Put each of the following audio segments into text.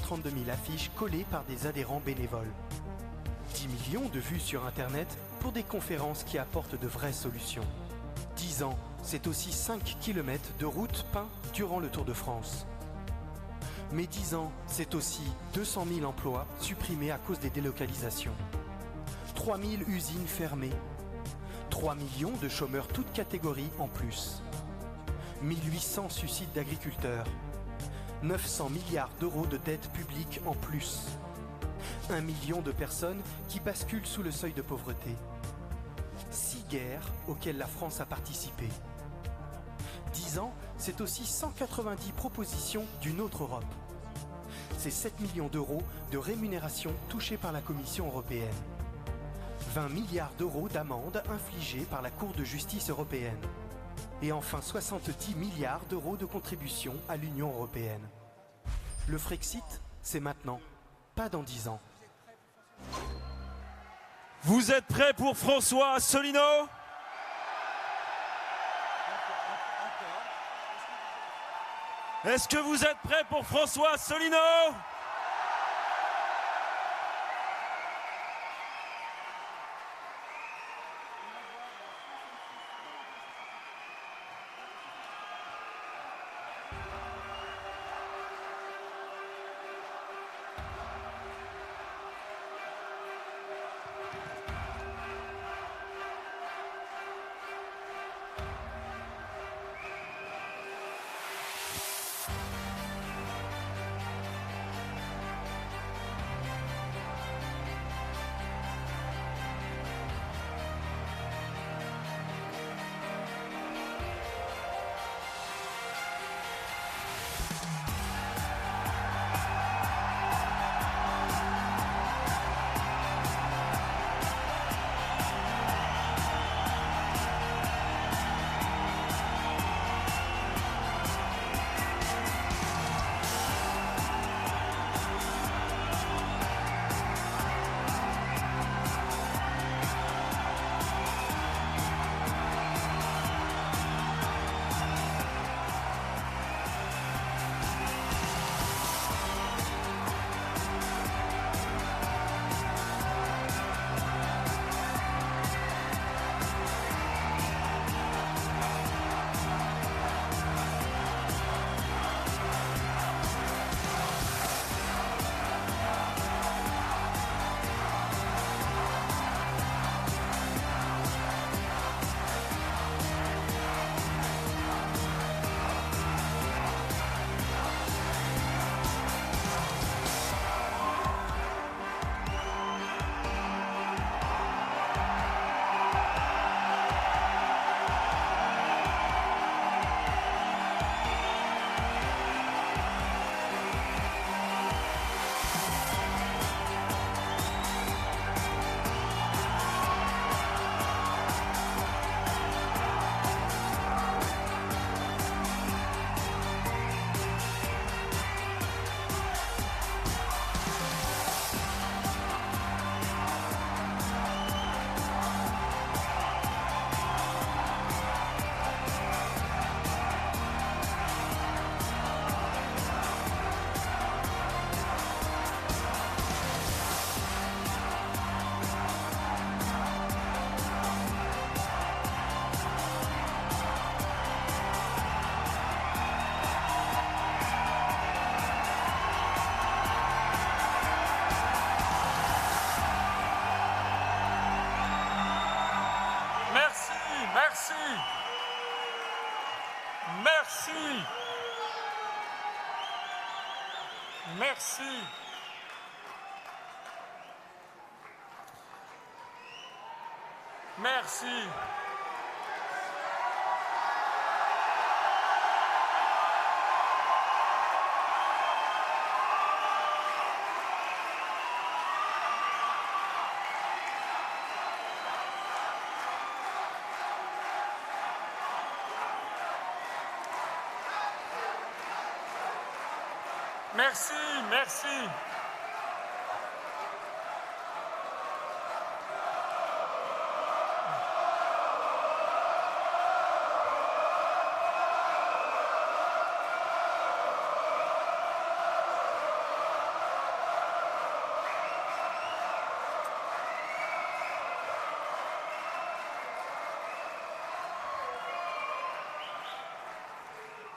232 000 affiches collées par des adhérents bénévoles. 10 millions de vues sur Internet pour des conférences qui apportent de vraies solutions. 10 ans, c'est aussi 5 km de routes peintes durant le Tour de France. Mais 10 ans, c'est aussi 200 000 emplois supprimés à cause des délocalisations. 3 000 usines fermées. 3 millions de chômeurs toutes catégories en plus. 1800 suicides d'agriculteurs. 900 milliards d'euros de dettes publiques en plus. 1 million de personnes qui basculent sous le seuil de pauvreté. 6 guerres auxquelles la France a participé. 10 ans, c'est aussi 190 propositions d'une autre Europe. C'est 7 millions d'euros de rémunération touchée par la Commission européenne. 20 milliards d'euros d'amendes infligées par la Cour de justice européenne. Et enfin 70 milliards d'euros de contributions à l'Union européenne. Le Frexit, c'est maintenant, pas dans 10 ans. Vous êtes prêts pour François Asselineau ? Est-ce que vous êtes prêts pour François Asselineau ? Merci. Merci. Merci, merci.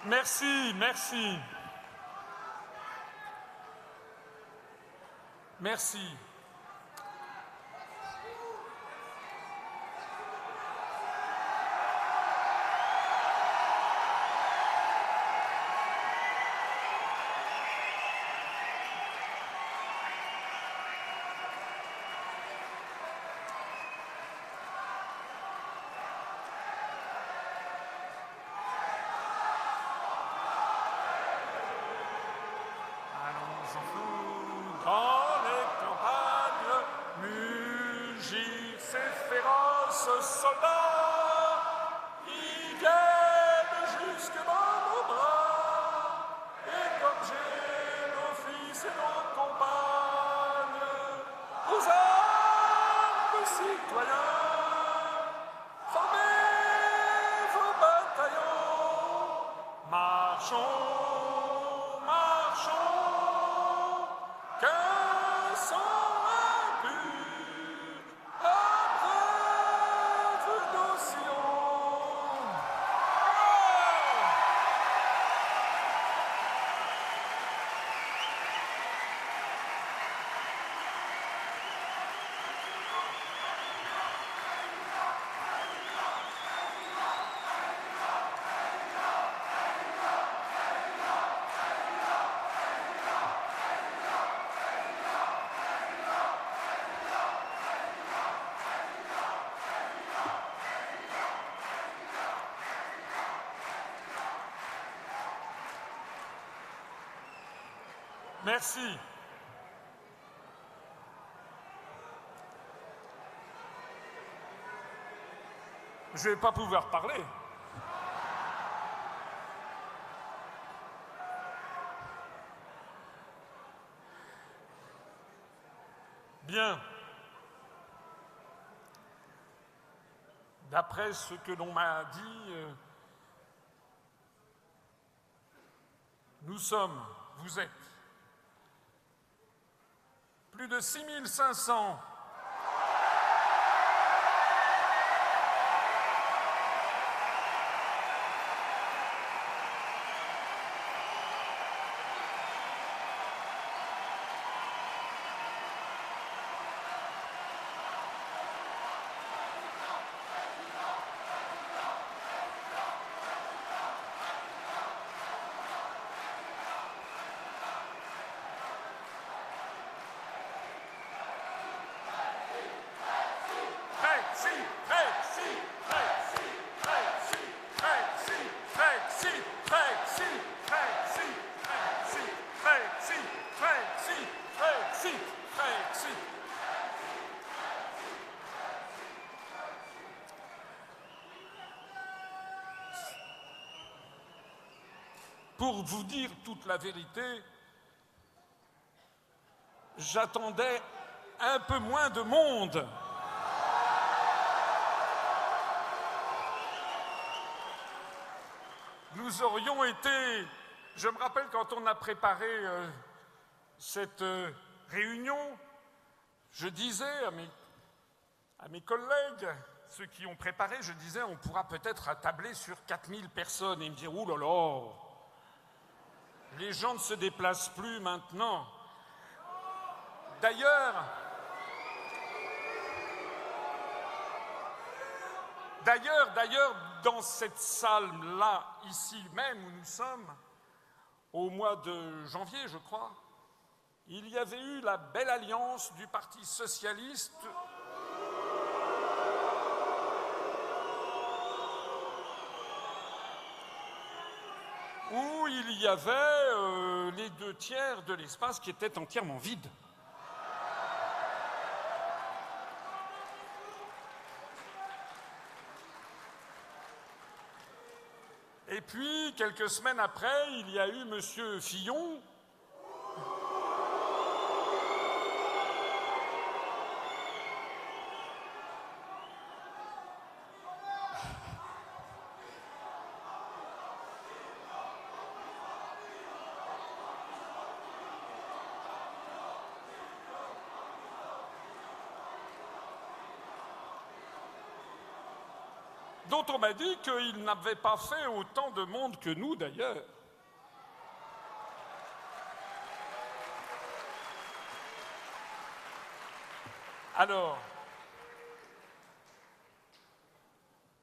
Merci, merci. Merci. Dans les campagnes, mugissent ces féroces soldats, ils viennent jusque dans nos bras, et comme j'ai nos fils et nos compagnes, aux armes, citoyens, formez vos bataillons, marchons. Qu'un sang impur, abreuve nos sillons. Merci. Je ne vais pas pouvoir parler. Bien. D'après ce que l'on m'a dit, vous êtes plus de 6500 Pour vous dire toute la vérité, j'attendais un peu moins de monde. Nous aurions été... Je me rappelle quand on a préparé cette réunion, je disais à mes collègues, ceux qui ont préparé, je disais, on pourra peut-être attabler sur 4000 personnes. Et ils me dirent, ouh là là, les gens ne se déplacent plus maintenant. D'ailleurs, dans cette salle-là, ici même où nous sommes, au mois de janvier, je crois, il y avait eu la belle alliance du Parti socialiste où il y avait les 2/3 de l'espace qui étaient entièrement vides. Et puis, quelques semaines après, il y a eu M. Fillon, dont on m'a dit qu'il n'avait pas fait autant de monde que nous d'ailleurs. Alors,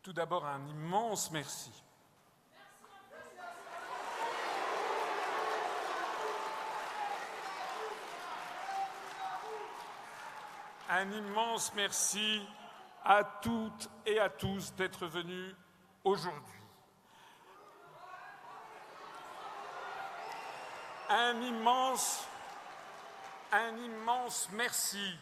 tout d'abord un immense merci. Un immense merci à toutes et à tous d'être venus aujourd'hui. Un immense merci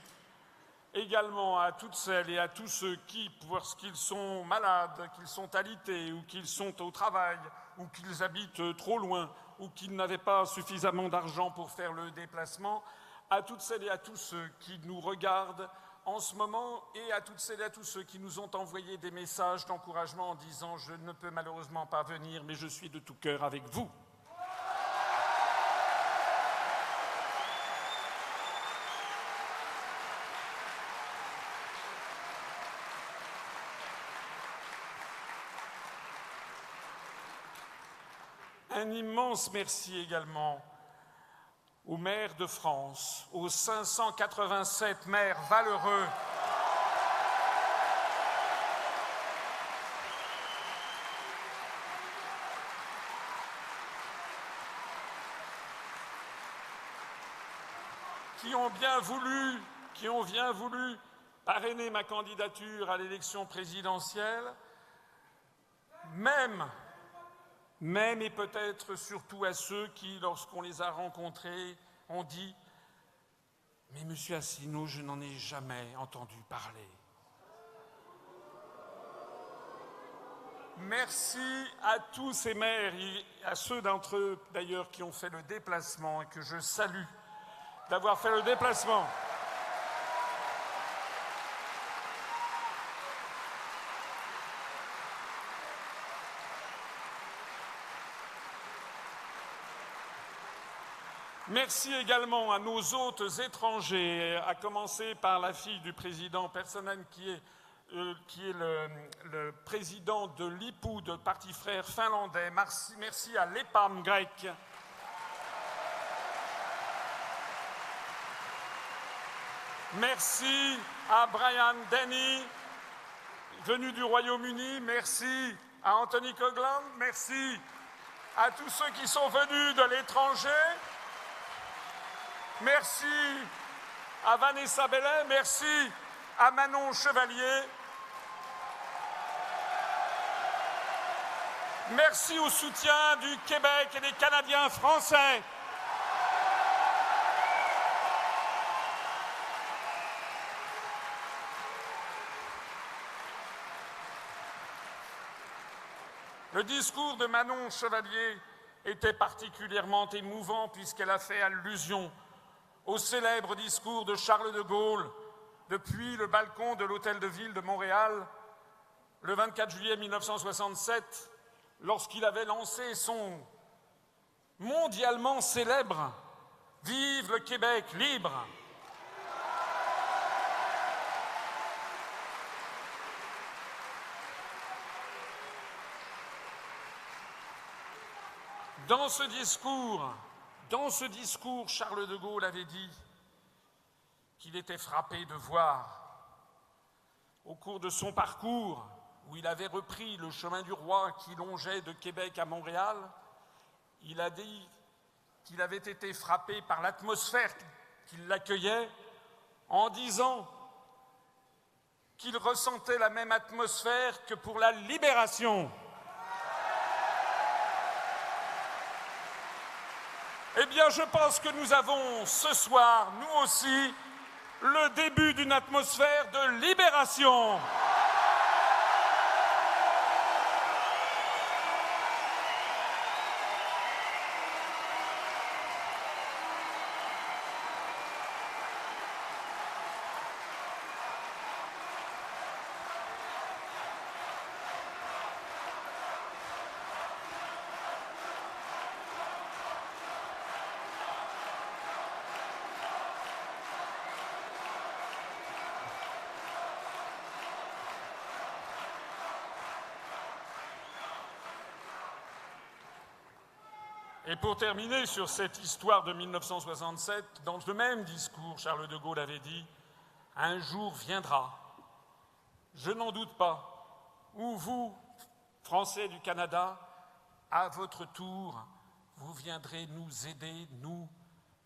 également à toutes celles et à tous ceux qui, parce qu'ils sont malades, qu'ils sont alités, ou qu'ils sont au travail, ou qu'ils habitent trop loin, ou qu'ils n'avaient pas suffisamment d'argent pour faire le déplacement, à toutes celles et à tous ceux qui nous regardent en ce moment, et à toutes celles et à tous ceux qui nous ont envoyé des messages d'encouragement en disant « Je ne peux malheureusement pas venir, mais je suis de tout cœur avec vous ». Un immense merci également aux maires de France, aux 587 maires valeureux qui ont bien voulu parrainer ma candidature à l'élection présidentielle, même et peut-être surtout à ceux qui, lorsqu'on les a rencontrés, ont dit « Mais Monsieur Asselineau, je n'en ai jamais entendu parler ». Merci à tous ces maires et à ceux d'entre eux d'ailleurs qui ont fait le déplacement et que je salue d'avoir fait le déplacement. Merci également à nos hôtes étrangers, à commencer par la fille du président Perssonen qui est le président de l'IPU, de Parti frère finlandais. Merci à l'EPAM grec. Merci à Brian Denny, venu du Royaume-Uni. Merci à Anthony Coughlan. Merci à tous ceux qui sont venus de l'étranger. Merci à Vanessa Bellet, merci à Manon Chevalier. Merci au soutien du Québec et des Canadiens français. Le discours de Manon Chevalier était particulièrement émouvant puisqu'elle a fait allusion au célèbre discours de Charles de Gaulle depuis le balcon de l'Hôtel de Ville de Montréal le 24 juillet 1967, lorsqu'il avait lancé son mondialement célèbre « Vive le Québec libre ». Dans ce discours, Charles de Gaulle avait dit qu'il était frappé de voir, au cours de son parcours, où il avait repris le chemin du roi qui longeait de Québec à Montréal, il a dit qu'il avait été frappé par l'atmosphère qui l'accueillait, en disant qu'il ressentait la même atmosphère que pour la libération. Eh bien, je pense que nous avons ce soir, nous aussi, le début d'une atmosphère de libération. Et pour terminer sur cette histoire de 1967, dans le même discours, Charles de Gaulle avait dit « Un jour viendra, je n'en doute pas, où vous, Français du Canada, à votre tour, vous viendrez nous aider, nous,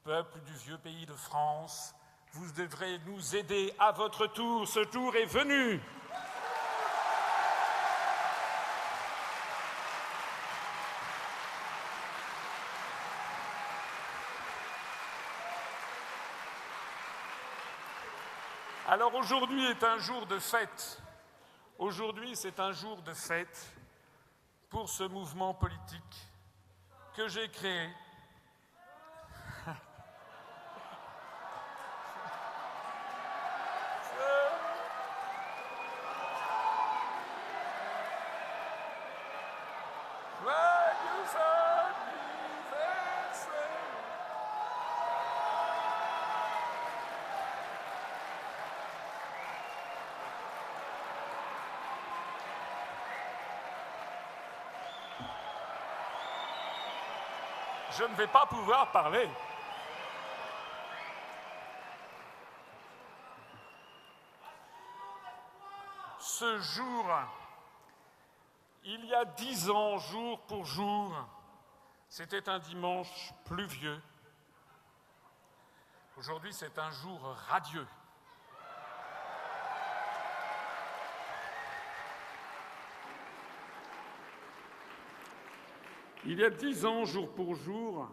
peuple du vieux pays de France, vous devrez nous aider à votre tour, ce tour est venu !» Alors aujourd'hui est un jour de fête. Aujourd'hui, c'est un jour de fête pour ce mouvement politique que j'ai créé. Je ne vais pas pouvoir parler. Ce jour, il y a 10 ans, jour pour jour, c'était un dimanche pluvieux. Aujourd'hui, c'est un jour radieux. Il y a 10 ans, jour pour jour,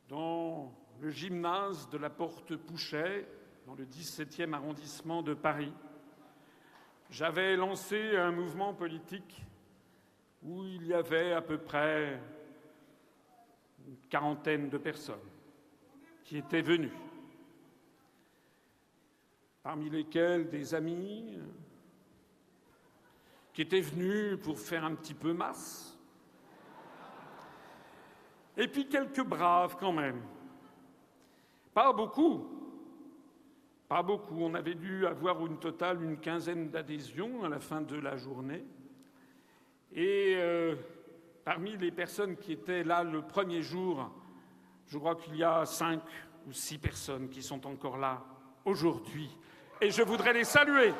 dans le gymnase de la Porte Pouchet, dans le 17e arrondissement de Paris, j'avais lancé un mouvement politique où il y avait à peu près une quarantaine de personnes qui étaient venues, parmi lesquelles des amis qui étaient venus pour faire un petit peu masse, et puis quelques braves quand même. Pas beaucoup. Pas beaucoup. On avait dû avoir au total une quinzaine d'adhésions à la fin de la journée. Et parmi les personnes qui étaient là le premier jour, je crois qu'il y a 5 ou 6 personnes qui sont encore là aujourd'hui. Et je voudrais les saluer.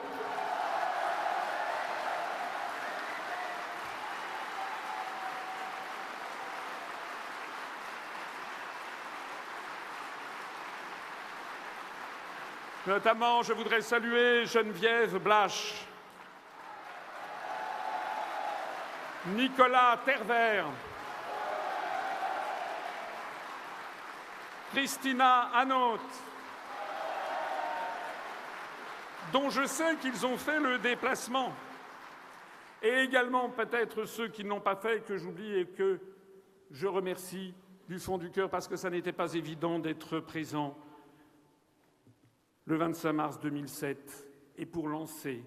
Notamment, je voudrais saluer Geneviève Blache, Nicolas Tervert, Christina Hanaut, dont je sais qu'ils ont fait le déplacement, et également peut-être ceux qui ne l'ont pas fait, que j'oublie et que je remercie du fond du cœur parce que ça n'était pas évident d'être présent le 25 mars 2007, et pour lancer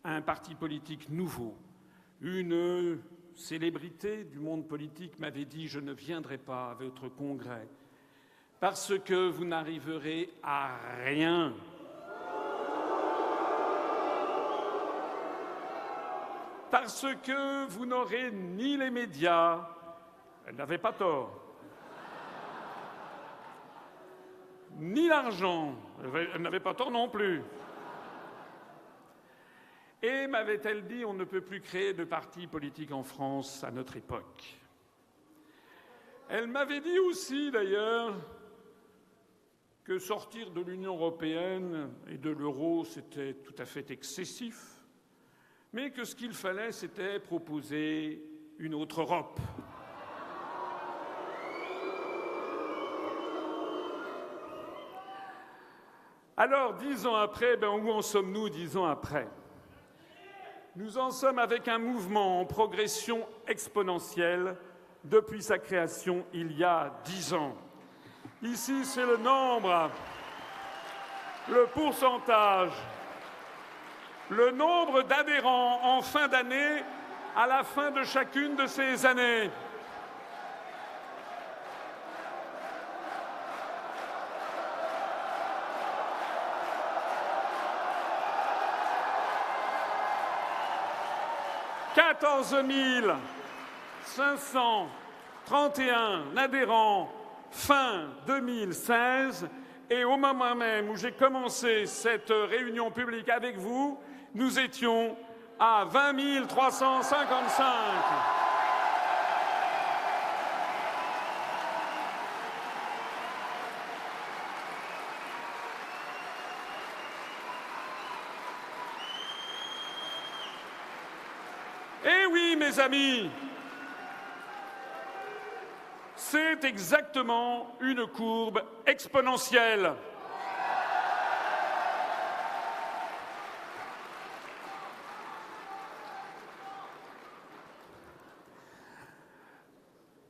un parti politique nouveau. Une célébrité du monde politique m'avait dit « Je ne viendrai pas à votre congrès parce que vous n'arriverez à rien. » Parce que vous n'aurez ni les médias, elle n'avait pas tort, ni l'argent, elle n'avait pas tort non plus. Et m'avait-elle dit, on ne peut plus créer de parti politique en France à notre époque. Elle m'avait dit aussi, d'ailleurs, que sortir de l'Union européenne et de l'euro, c'était tout à fait excessif, mais que ce qu'il fallait, c'était proposer une autre Europe. Alors, 10 ans après, où en sommes-nous 10 ans après? Nous en sommes avec un mouvement en progression exponentielle depuis sa création il y a 10 ans. Ici, c'est le nombre, le pourcentage, le nombre d'adhérents en fin d'année à la fin de chacune de ces années. « 14 500 31 adhérents fin 2016. Et au moment même où j'ai commencé cette réunion publique avec vous, nous étions à 20 355. Eh oui, mes amis, c'est exactement une courbe exponentielle.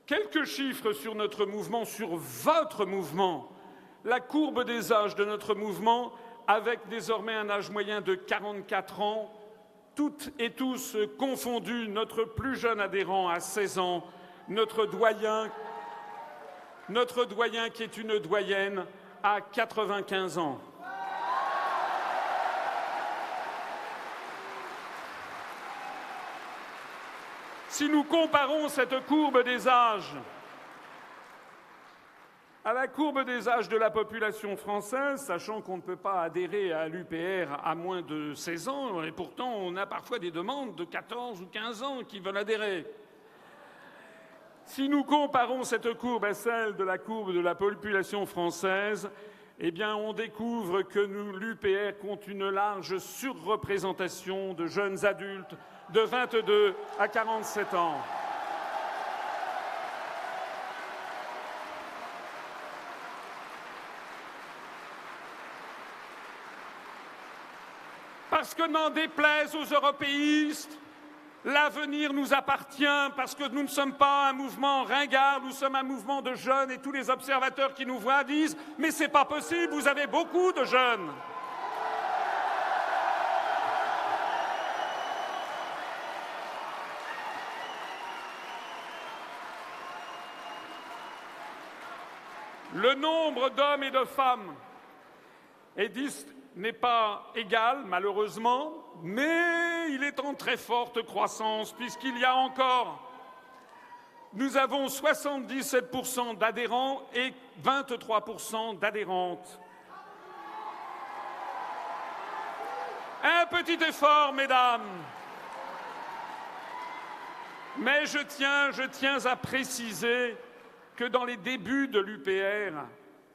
Quelques chiffres sur notre mouvement, sur votre mouvement. La courbe des âges de notre mouvement, avec désormais un âge moyen de 44 ans, toutes et tous confondus, notre plus jeune adhérent à 16 ans, notre doyen qui est une doyenne à 95 ans. Si nous comparons cette courbe des âges à la courbe des âges de la population française, sachant qu'on ne peut pas adhérer à l'UPR à moins de 16 ans, et pourtant on a parfois des demandes de 14 ou 15 ans qui veulent adhérer. Si nous comparons cette courbe à celle de la courbe de la population française, eh bien on découvre que l'UPR compte une large surreprésentation de jeunes adultes de 22 à 47 ans. Parce que n'en déplaise aux européistes, l'avenir nous appartient, parce que nous ne sommes pas un mouvement ringard, nous sommes un mouvement de jeunes et tous les observateurs qui nous voient disent « Mais c'est pas possible, vous avez beaucoup de jeunes !» Le nombre d'hommes et de femmes n'est pas égal, malheureusement, mais il est en très forte croissance, puisqu'il y a encore, nous avons 77% d'adhérents et 23% d'adhérentes. Un petit effort, mesdames. Mais je tiens à préciser que dans les débuts de l'UPR,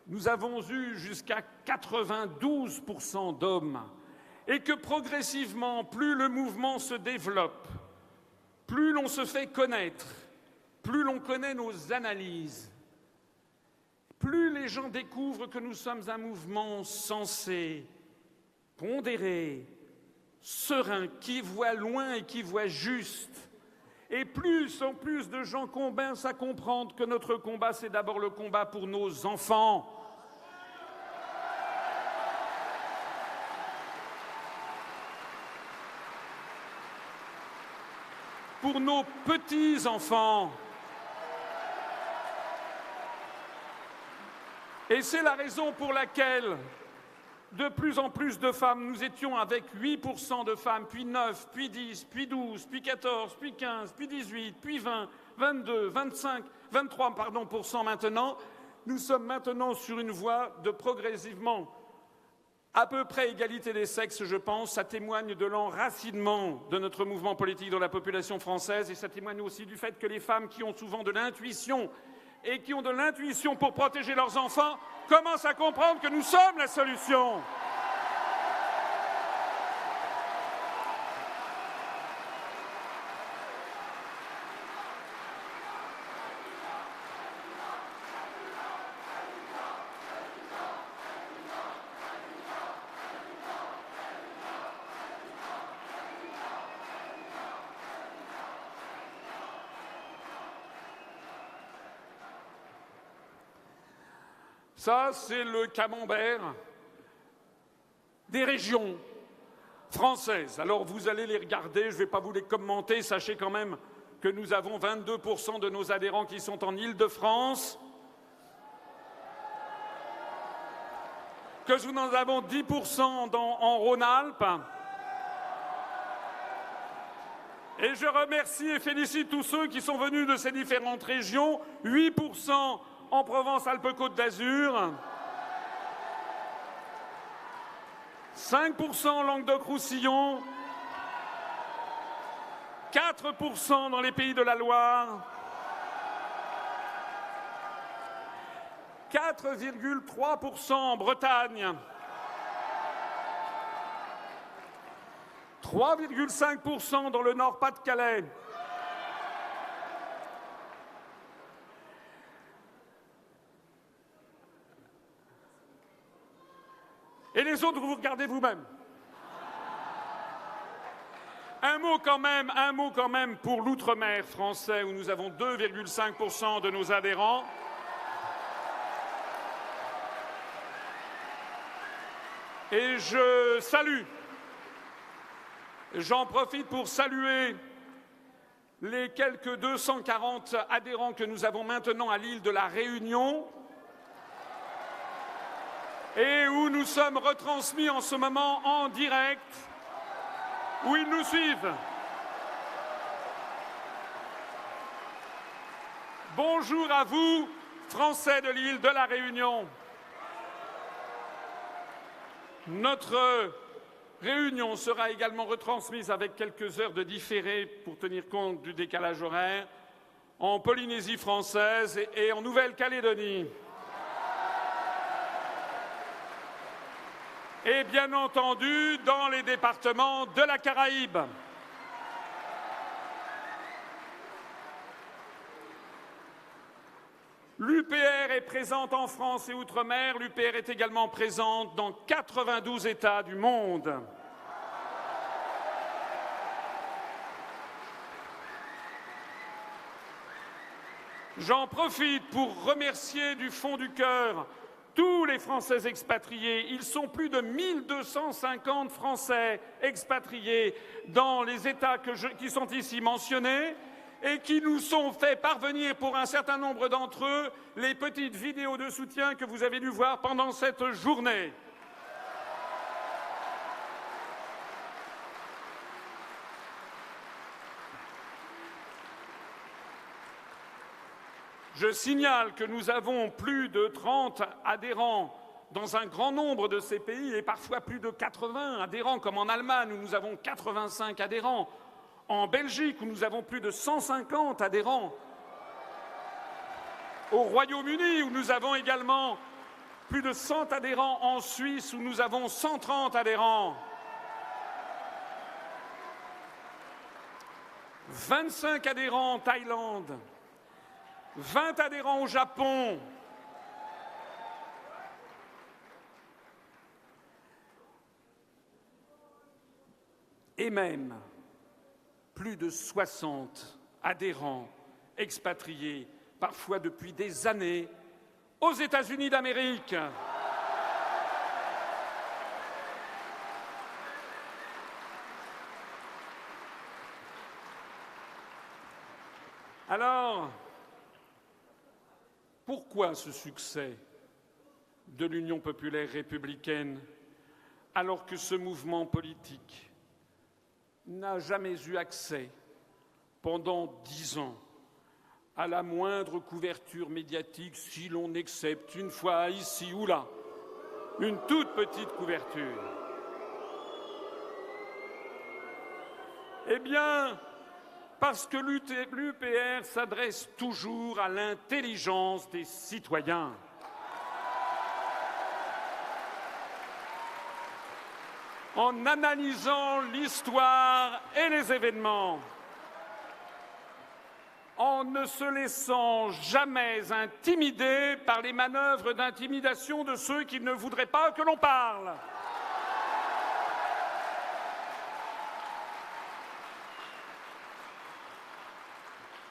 nous avons eu jusqu'à 92% d'hommes et que progressivement, plus le mouvement se développe, plus l'on se fait connaître, plus l'on connaît nos analyses, plus les gens découvrent que nous sommes un mouvement sensé, pondéré, serein, qui voit loin et qui voit juste. Et plus en plus de gens commencent à comprendre que notre combat, c'est d'abord le combat pour nos enfants. Pour nos petits-enfants. Et c'est la raison pour laquelle de plus en plus de femmes, nous étions avec 8% de femmes, puis 9, puis 10, puis 12, puis 14, puis 15, puis 18, puis 20, 22, 25, 23% maintenant. Nous sommes maintenant sur une voie de progressivement à peu près égalité des sexes, je pense. Ça témoigne de l'enracinement de notre mouvement politique dans la population française et ça témoigne aussi du fait que les femmes qui ont souvent de l'intuition et qui ont de l'intuition pour protéger leurs enfants commencent à comprendre que nous sommes la solution. Ça, c'est le camembert des régions françaises. Alors, vous allez les regarder, je ne vais pas vous les commenter. Sachez quand même que nous avons 22% de nos adhérents qui sont en Île-de-France, que nous en avons 10% en Rhône-Alpes, Et je remercie et félicite tous ceux qui sont venus de ces différentes régions. 8% en Provence-Alpes-Côte d'Azur, 5% en Languedoc-Roussillon, 4% dans les Pays de la Loire, 4,3% en Bretagne, 3,5% dans le Nord-Pas-de-Calais, et les autres, vous regardez vous-même. Un mot quand même pour l'outre-mer français, où nous avons 2,5% de nos adhérents. Et je salue, j'en profite pour saluer les quelques 240 adhérents que nous avons maintenant à l'île de la Réunion et où nous sommes retransmis en ce moment en direct, où ils nous suivent. Bonjour à vous, Français de l'île de la Réunion. Notre réunion sera également retransmise avec quelques heures de différé pour tenir compte du décalage horaire en Polynésie française et en Nouvelle-Calédonie. Et bien entendu dans les départements de la Caraïbe. L'UPR est présente en France et outre-mer. L'UPR est également présente dans 92 États du monde. J'en profite pour remercier du fond du cœur tous les Français expatriés. Ils sont plus de 1250 Français expatriés dans les États qui sont ici mentionnés et qui nous sont fait parvenir, pour un certain nombre d'entre eux, les petites vidéos de soutien que vous avez dû voir pendant cette journée. Je signale que nous avons plus de 30 adhérents dans un grand nombre de ces pays et parfois plus de 80 adhérents, comme en Allemagne où nous avons 85 adhérents, en Belgique où nous avons plus de 150 adhérents, au Royaume-Uni où nous avons également plus de 100 adhérents, en Suisse où nous avons 130 adhérents, 25 adhérents en Thaïlande, 20 adhérents au Japon, et même plus de 60 adhérents expatriés, parfois depuis des années, aux États-Unis d'Amérique. Alors, pourquoi ce succès de l'Union populaire républicaine alors que ce mouvement politique n'a jamais eu accès pendant 10 ans à la moindre couverture médiatique, si l'on accepte une fois ici ou là, une toute petite couverture? Eh bien, parce que l'UPR s'adresse toujours à l'intelligence des citoyens. En analysant l'histoire et les événements, en ne se laissant jamais intimider par les manœuvres d'intimidation de ceux qui ne voudraient pas que l'on parle.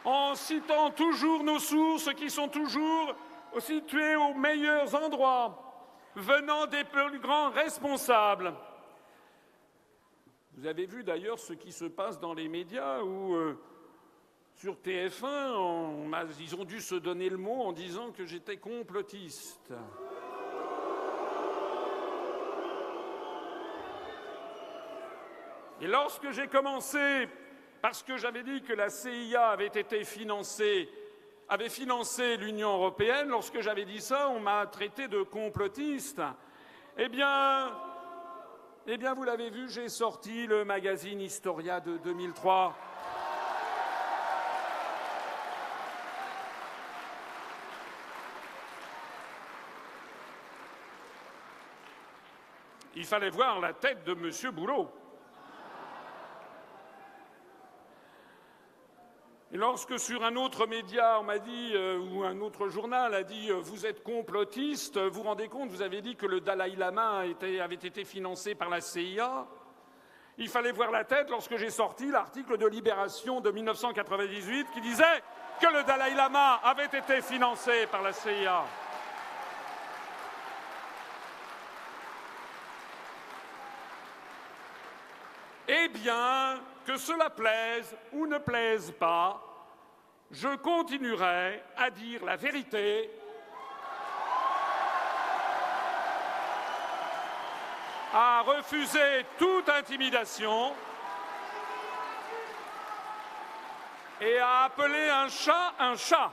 En citant toujours nos sources qui sont toujours situées aux meilleurs endroits, venant des plus grands responsables. Vous avez vu d'ailleurs ce qui se passe dans les médias où, sur TF1, ils ont dû se donner le mot en disant que j'étais complotiste. Et lorsque j'ai commencé parce que j'avais dit que la CIA avait financé l'Union européenne. Lorsque j'avais dit ça, on m'a traité de complotiste. Eh bien, vous l'avez vu, j'ai sorti le magazine Historia de 2003. Il fallait voir la tête de M. Boulot. Et lorsque sur un autre média, on m'a dit, ou un autre journal a dit « Vous êtes complotiste, vous vous rendez compte, vous avez dit que le Dalai Lama avait été financé par la CIA ?» Il fallait voir la tête lorsque j'ai sorti l'article de Libération de 1998 qui disait que le Dalai Lama avait été financé par la CIA. Eh bien, que cela plaise ou ne plaise pas, je continuerai à dire la vérité à refuser toute intimidation et à appeler un chat un chat.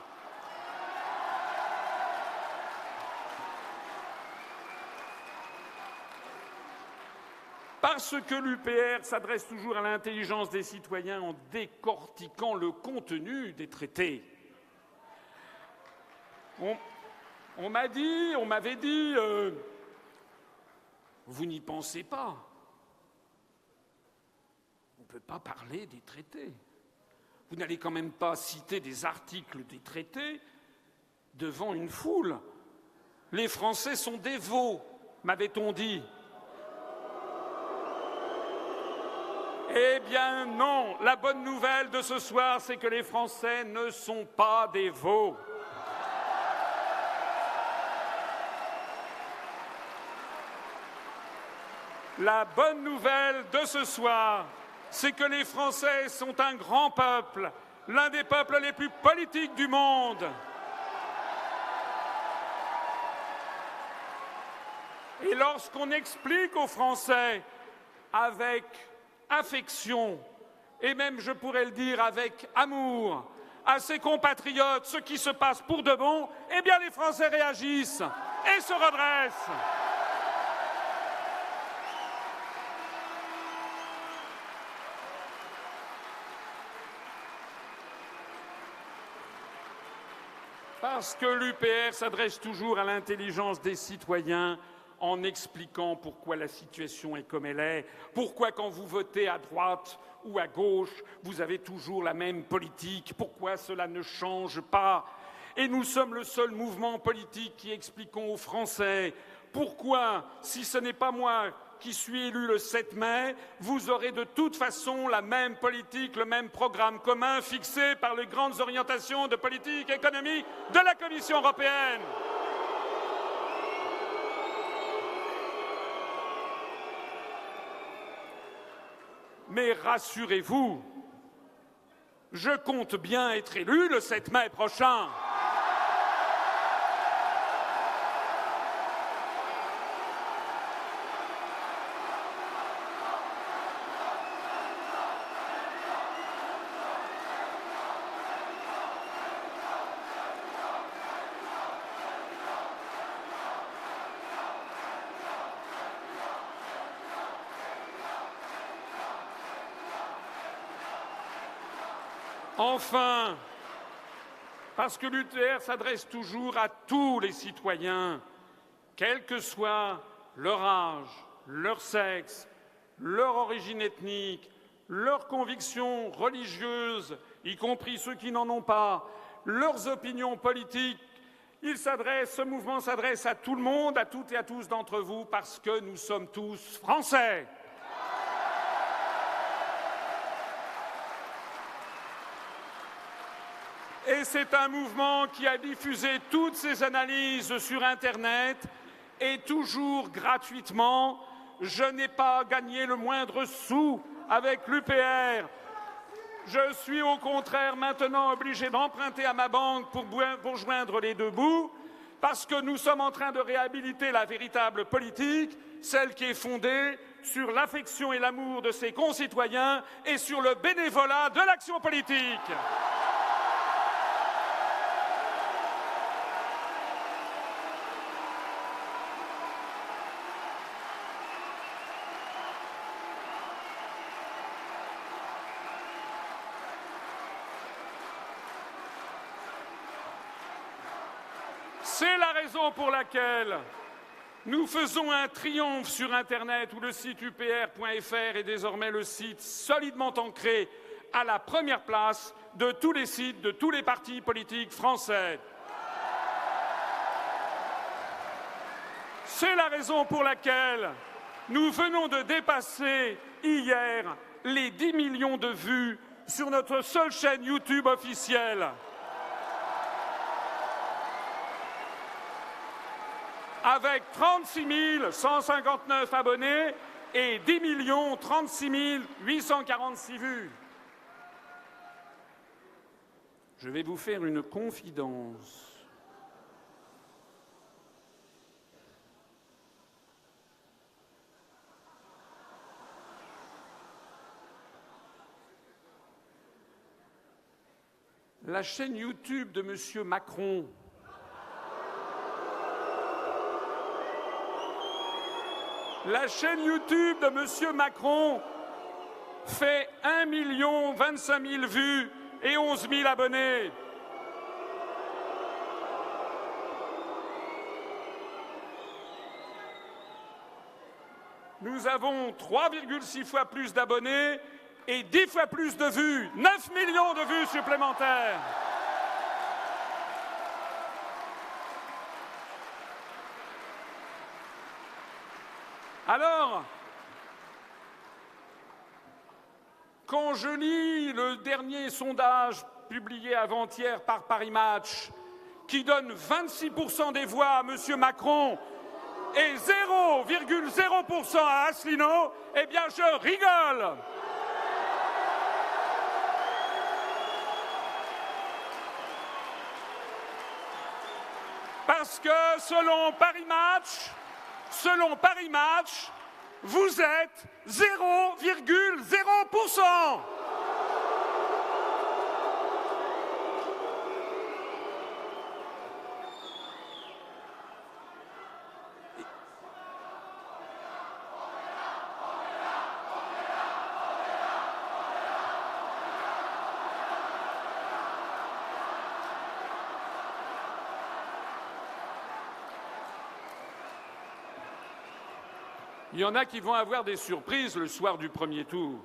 Parce que l'UPR s'adresse toujours à l'intelligence des citoyens en décortiquant le contenu des traités. On m'avait dit, vous n'y pensez pas. On ne peut pas parler des traités. Vous n'allez quand même pas citer des articles des traités devant une foule. Les Français sont des veaux, m'avait-on dit. Eh bien non, la bonne nouvelle de ce soir, c'est que les Français ne sont pas des veaux. La bonne nouvelle de ce soir, c'est que les Français sont un grand peuple, l'un des peuples les plus politiques du monde. Et lorsqu'on explique aux Français avec affection, et même, je pourrais le dire, avec amour, à ses compatriotes ce qui se passe pour de bon, eh bien les Français réagissent et se redressent. Parce que l'UPR s'adresse toujours à l'intelligence des citoyens en expliquant pourquoi la situation est comme elle est, pourquoi quand vous votez à droite ou à gauche, vous avez toujours la même politique, pourquoi cela ne change pas. Et nous sommes le seul mouvement politique qui expliquons aux Français pourquoi, si ce n'est pas moi qui suis élu le 7 mai, vous aurez de toute façon la même politique, le même programme commun fixé par les grandes orientations de politique économique de la Commission européenne. Mais rassurez-vous, je compte bien être élu le 7 mai prochain. Enfin, parce que l'UPR s'adresse toujours à tous les citoyens, quel que soit leur âge, leur sexe, leur origine ethnique, leurs convictions religieuses, y compris ceux qui n'en ont pas, leurs opinions politiques. Ce mouvement s'adresse à tout le monde, à toutes et à tous d'entre vous, parce que nous sommes tous Français. Et c'est un mouvement qui a diffusé toutes ses analyses sur Internet et toujours gratuitement. Je n'ai pas gagné le moindre sou avec l'UPR. Je suis au contraire maintenant obligé d'emprunter à ma banque pour joindre les deux bouts, parce que nous sommes en train de réhabiliter la véritable politique, celle qui est fondée sur l'affection et l'amour de ses concitoyens et sur le bénévolat de l'action politique. C'est la raison pour laquelle nous faisons un triomphe sur Internet où le site upr.fr est désormais le site solidement ancré à la première place de tous les sites de tous les partis politiques français. C'est la raison pour laquelle nous venons de dépasser hier les 10 millions de vues sur notre seule chaîne YouTube officielle. Avec 36 159 abonnés et 10 36 846 vues. Je vais vous faire une confidence. La chaîne YouTube de M. Macron de M. Macron fait 1 025 000 vues et 11 000 abonnés. Nous avons 3,6 fois plus d'abonnés et 10 fois plus de vues, 9 millions de vues supplémentaires. Alors, quand je lis le dernier sondage publié avant-hier par Paris Match, qui donne 26% des voix à M. Macron et 0,0% à Asselineau, eh bien je rigole. Parce que selon Paris Match, vous êtes 0,0%. Il y en a qui vont avoir des surprises le soir du premier tour.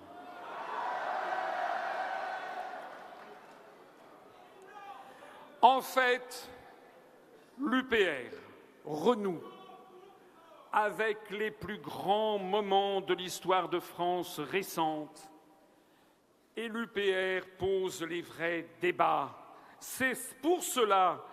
En fait, l'UPR renoue avec les plus grands moments de l'histoire de France récente. Et l'UPR pose les vrais débats. C'est pour cela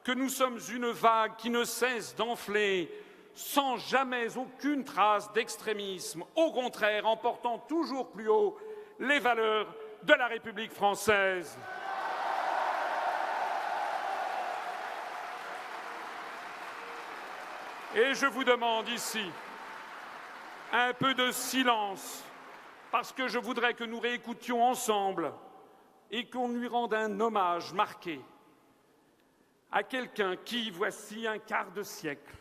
que nous sommes une vague qui ne cesse d'enfler, sans jamais aucune trace d'extrémisme, au contraire en portant toujours plus haut les valeurs de la République française. Et je vous demande ici un peu de silence, parce que je voudrais que nous réécoutions ensemble et qu'on lui rende un hommage marqué à quelqu'un qui, voici un quart de siècle,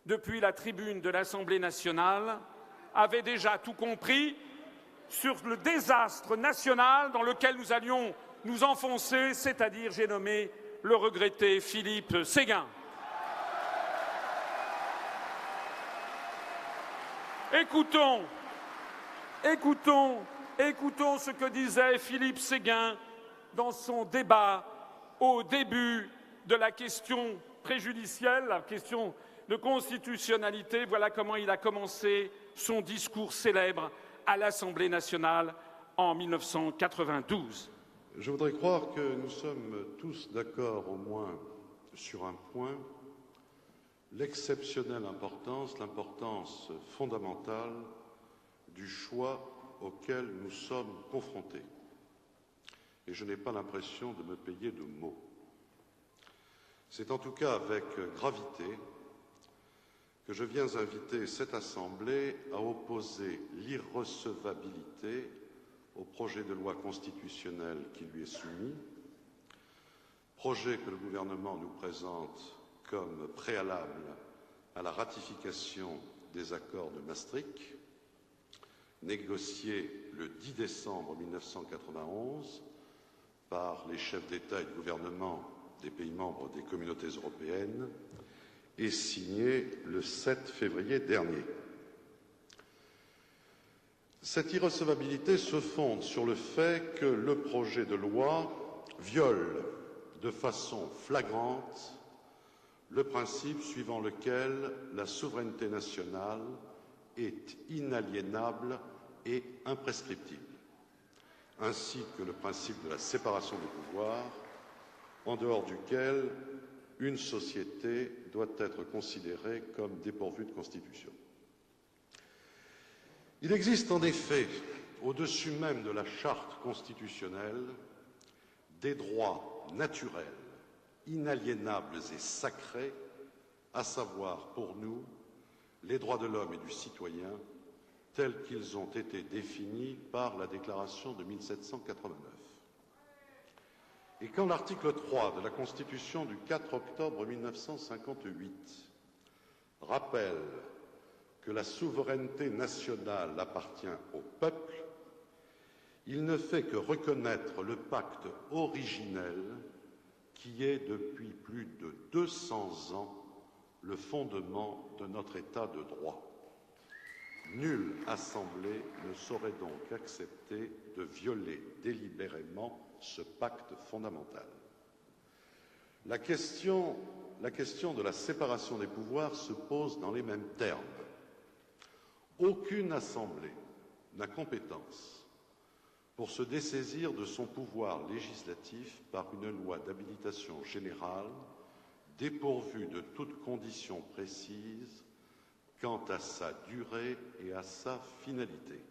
depuis la tribune de l'Assemblée nationale, avait déjà tout compris sur le désastre national dans lequel nous allions nous enfoncer, c'est-à-dire, j'ai nommé le regretté Philippe Séguin. Écoutons ce que disait Philippe Séguin dans son débat au début de la question préjudicielle, la question de constitutionnalité. Voilà comment il a commencé son discours célèbre à l'Assemblée nationale en 1992. Je voudrais croire que nous sommes tous d'accord au moins sur un point, l'exceptionnelle importance, l'importance fondamentale du choix auquel nous sommes confrontés. Et je n'ai pas l'impression de me payer de mots. C'est en tout cas avec gravité que je viens inviter cette Assemblée à opposer l'irrecevabilité au projet de loi constitutionnelle qui lui est soumis, projet que le gouvernement nous présente comme préalable à la ratification des accords de Maastricht, négociés le 10 décembre 1991 par les chefs d'État et de gouvernement des pays membres des communautés européennes et signé le 7 février dernier. Cette irrecevabilité se fonde sur le fait que le projet de loi viole de façon flagrante le principe suivant lequel la souveraineté nationale est inaliénable et imprescriptible, ainsi que le principe de la séparation des pouvoirs, en dehors duquel une société doit être considérée comme dépourvue de constitution. Il existe en effet, au-dessus même de la charte constitutionnelle, des droits naturels, inaliénables et sacrés, à savoir pour nous les droits de l'homme et du citoyen tels qu'ils ont été définis par la Déclaration de 1789. Et quand l'article 3 de la Constitution du 4 octobre 1958 rappelle que la souveraineté nationale appartient au peuple, il ne fait que reconnaître le pacte originel qui est depuis plus de 200 ans le fondement de notre État de droit. Nulle assemblée ne saurait donc accepter de violer délibérément ce pacte fondamental. La question de la séparation des pouvoirs se pose dans les mêmes termes. Aucune assemblée n'a compétence pour se dessaisir de son pouvoir législatif par une loi d'habilitation générale dépourvue de toute condition précise quant à sa durée et à sa finalité.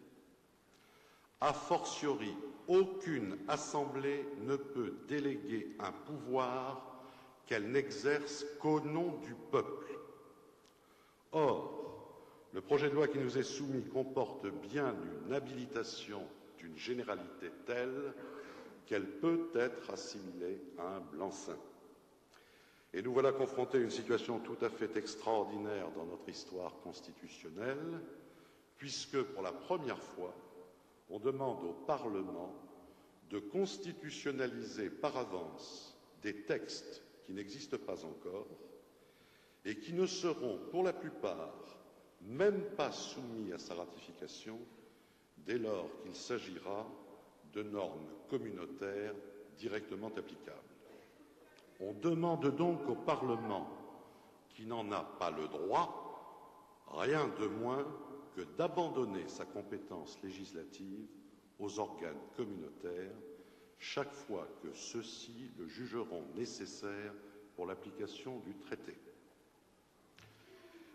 A fortiori, aucune assemblée ne peut déléguer un pouvoir qu'elle n'exerce qu'au nom du peuple. Or, le projet de loi qui nous est soumis comporte bien une habilitation d'une généralité telle qu'elle peut être assimilée à un blanc-seing. Et nous voilà confrontés à une situation tout à fait extraordinaire dans notre histoire constitutionnelle, puisque pour la première fois, on demande au Parlement de constitutionnaliser par avance des textes qui n'existent pas encore et qui ne seront, pour la plupart, même pas soumis à sa ratification dès lors qu'il s'agira de normes communautaires directement applicables. On demande donc au Parlement, qui n'en a pas le droit, rien de moins que d'abandonner sa compétence législative aux organes communautaires chaque fois que ceux-ci le jugeront nécessaire pour l'application du traité.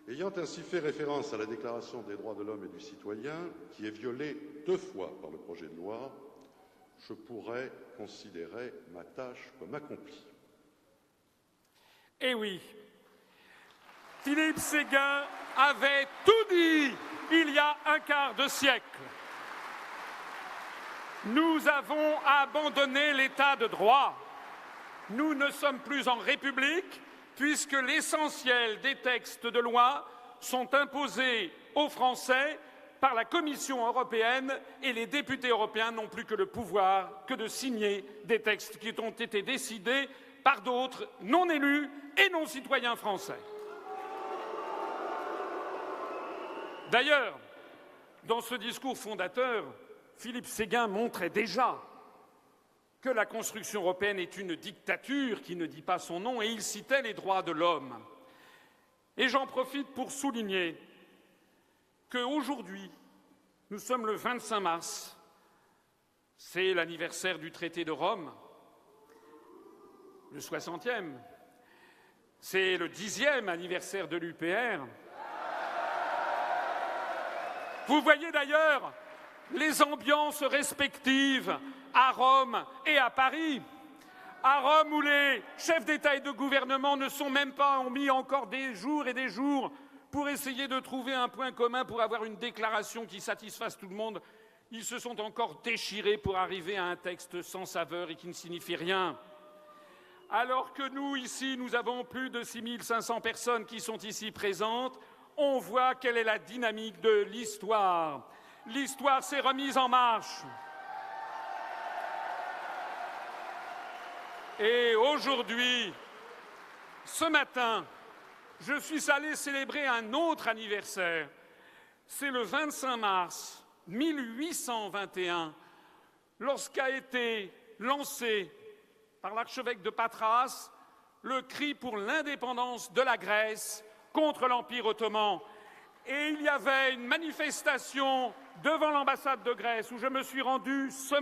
Ayant ainsi fait référence à la Déclaration des droits de l'homme et du citoyen, qui est violée 2 fois par le projet de loi, je pourrais considérer ma tâche comme accomplie. Eh oui, Philippe Séguin avait tout dit il y a un quart de siècle. Nous avons abandonné l'état de droit. Nous ne sommes plus en République puisque l'essentiel des textes de loi sont imposés aux Français par la Commission européenne et les députés européens n'ont plus que le pouvoir que de signer des textes qui ont été décidés par d'autres non élus et non citoyens français. D'ailleurs, dans ce discours fondateur, Philippe Séguin montrait déjà que la construction européenne est une dictature qui ne dit pas son nom, et il citait les droits de l'homme. Et j'en profite pour souligner qu'aujourd'hui, nous sommes le 25 mars, c'est l'anniversaire du traité de Rome, le 60e, c'est le 10e anniversaire de l'UPR. Vous voyez d'ailleurs les ambiances respectives à Rome et à Paris. À Rome, où les chefs d'État et de gouvernement ne sont même pas, ont mis encore des jours et des jours pour essayer de trouver un point commun, pour avoir une déclaration qui satisfasse tout le monde. Ils se sont encore déchirés pour arriver à un texte sans saveur et qui ne signifie rien. Alors que nous, ici, nous avons plus de 6500 personnes qui sont ici présentes, on voit quelle est la dynamique de l'histoire. L'histoire s'est remise en marche. Et aujourd'hui, ce matin, je suis allé célébrer un autre anniversaire. C'est le 25 mars 1821, lorsqu'a été lancé par l'archevêque de Patras le cri pour l'indépendance de la Grèce contre l'Empire ottoman. Et il y avait une manifestation devant l'ambassade de Grèce où je me suis rendu ce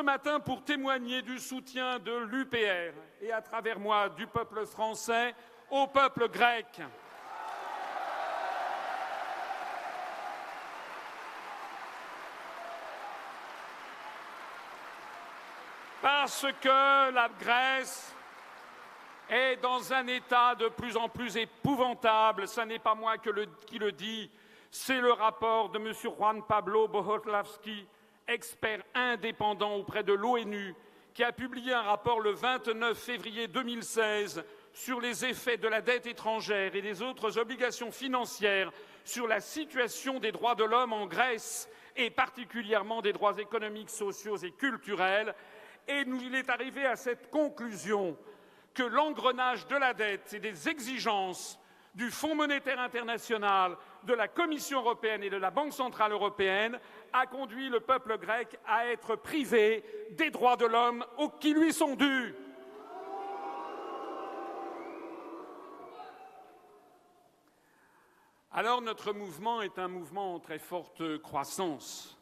matin pour témoigner du soutien de l'UPR et à travers moi du peuple français au peuple grec. Parce que la Grèce est dans un état de plus en plus épouvantable. Ce n'est pas moi qui le dis, c'est le rapport de M. Juan Pablo Bohoslavski, expert indépendant auprès de l'ONU, qui a publié un rapport le 29 février 2016 sur les effets de la dette étrangère et des autres obligations financières sur la situation des droits de l'homme en Grèce, et particulièrement des droits économiques, sociaux et culturels. Et il est arrivé à cette conclusion que l'engrenage de la dette et des exigences du Fonds monétaire international, de la Commission européenne et de la Banque centrale européenne a conduit le peuple grec à être privé des droits de l'homme qui lui sont dus. Alors notre mouvement est un mouvement en très forte croissance.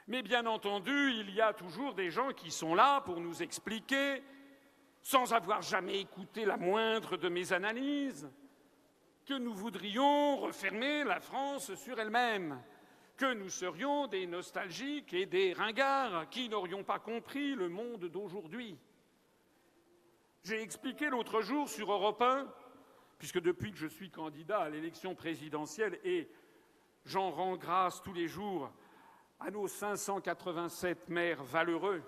Mais bien entendu, il y a toujours des gens qui sont là pour nous expliquer, sans avoir jamais écouté la moindre de mes analyses, que nous voudrions refermer la France sur elle-même, que nous serions des nostalgiques et des ringards qui n'aurions pas compris le monde d'aujourd'hui. J'ai expliqué l'autre jour sur Europe 1, puisque depuis que je suis candidat à l'élection présidentielle, et j'en rends grâce tous les jours à nos 587 maires valeureux,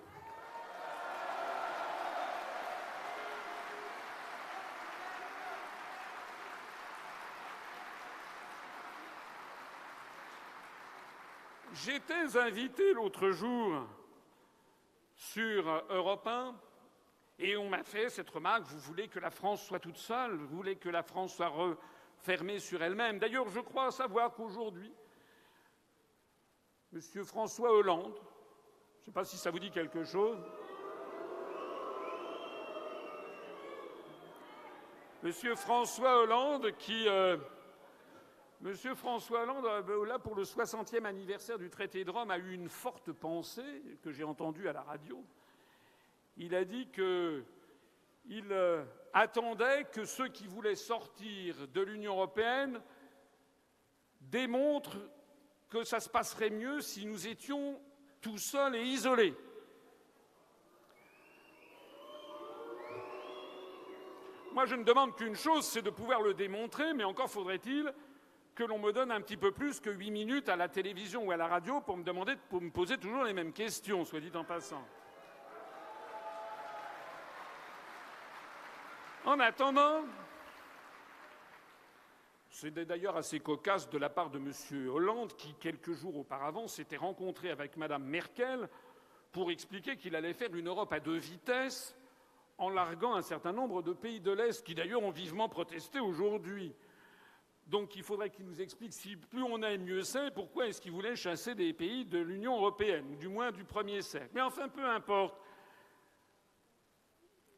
j'étais invité l'autre jour sur Europe 1 et on m'a fait cette remarque: vous voulez que la France soit toute seule, vous voulez que la France soit refermée sur elle-même. D'ailleurs, je crois savoir qu'aujourd'hui, M. François Hollande, je ne sais pas si ça vous dit quelque chose, M. François Hollande là, pour le 60e anniversaire du traité de Rome, a eu une forte pensée que j'ai entendue à la radio. Il a dit qu'il attendait que ceux qui voulaient sortir de l'Union européenne démontrent que ça se passerait mieux si nous étions tout seuls et isolés. Moi, je ne demande qu'une chose, c'est de pouvoir le démontrer, mais encore faudrait-il que l'on me donne un petit peu plus que 8 minutes à la télévision ou à la radio pour me poser toujours les mêmes questions, soit dit en passant. En attendant, c'est d'ailleurs assez cocasse de la part de M. Hollande qui, quelques jours auparavant, s'était rencontré avec Mme Merkel pour expliquer qu'il allait faire une Europe à 2 vitesses en larguant un certain nombre de pays de l'Est qui, d'ailleurs, ont vivement protesté aujourd'hui. Donc il faudrait qu'il nous explique, si plus on aime, mieux c'est, pourquoi est-ce qu'il voulait chasser des pays de l'Union européenne, ou du moins du 1er siècle. Mais enfin, peu importe.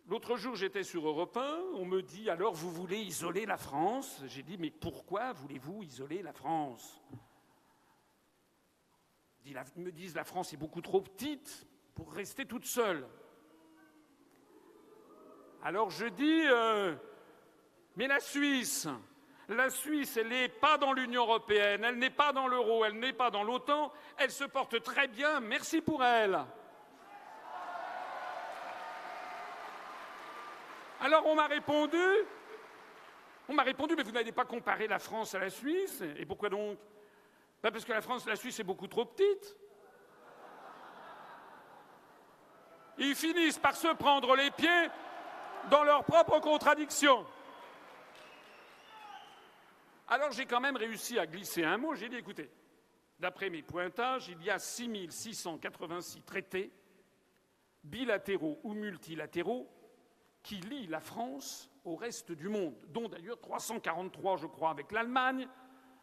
L'autre jour, j'étais sur Europe 1, on me dit « Alors, vous voulez isoler la France ?» J'ai dit « Mais pourquoi voulez-vous isoler la France ?» Ils me disent « La France est beaucoup trop petite pour rester toute seule. » Alors je dis « Mais la Suisse, elle n'est pas dans l'Union européenne, elle n'est pas dans l'euro, elle n'est pas dans l'OTAN, elle se porte très bien, merci pour elle. » Alors on m'a répondu On m'a répondu, mais vous n'allez pas comparer la France à la Suisse. Et pourquoi donc? Parce que la Suisse est beaucoup trop petite. Ils finissent par se prendre les pieds dans leurs propres contradictions. Alors j'ai quand même réussi à glisser un mot. J'ai dit, écoutez, d'après mes pointages, il y a 6686 traités, bilatéraux ou multilatéraux, qui lient la France au reste du monde, dont d'ailleurs 343, je crois, avec l'Allemagne,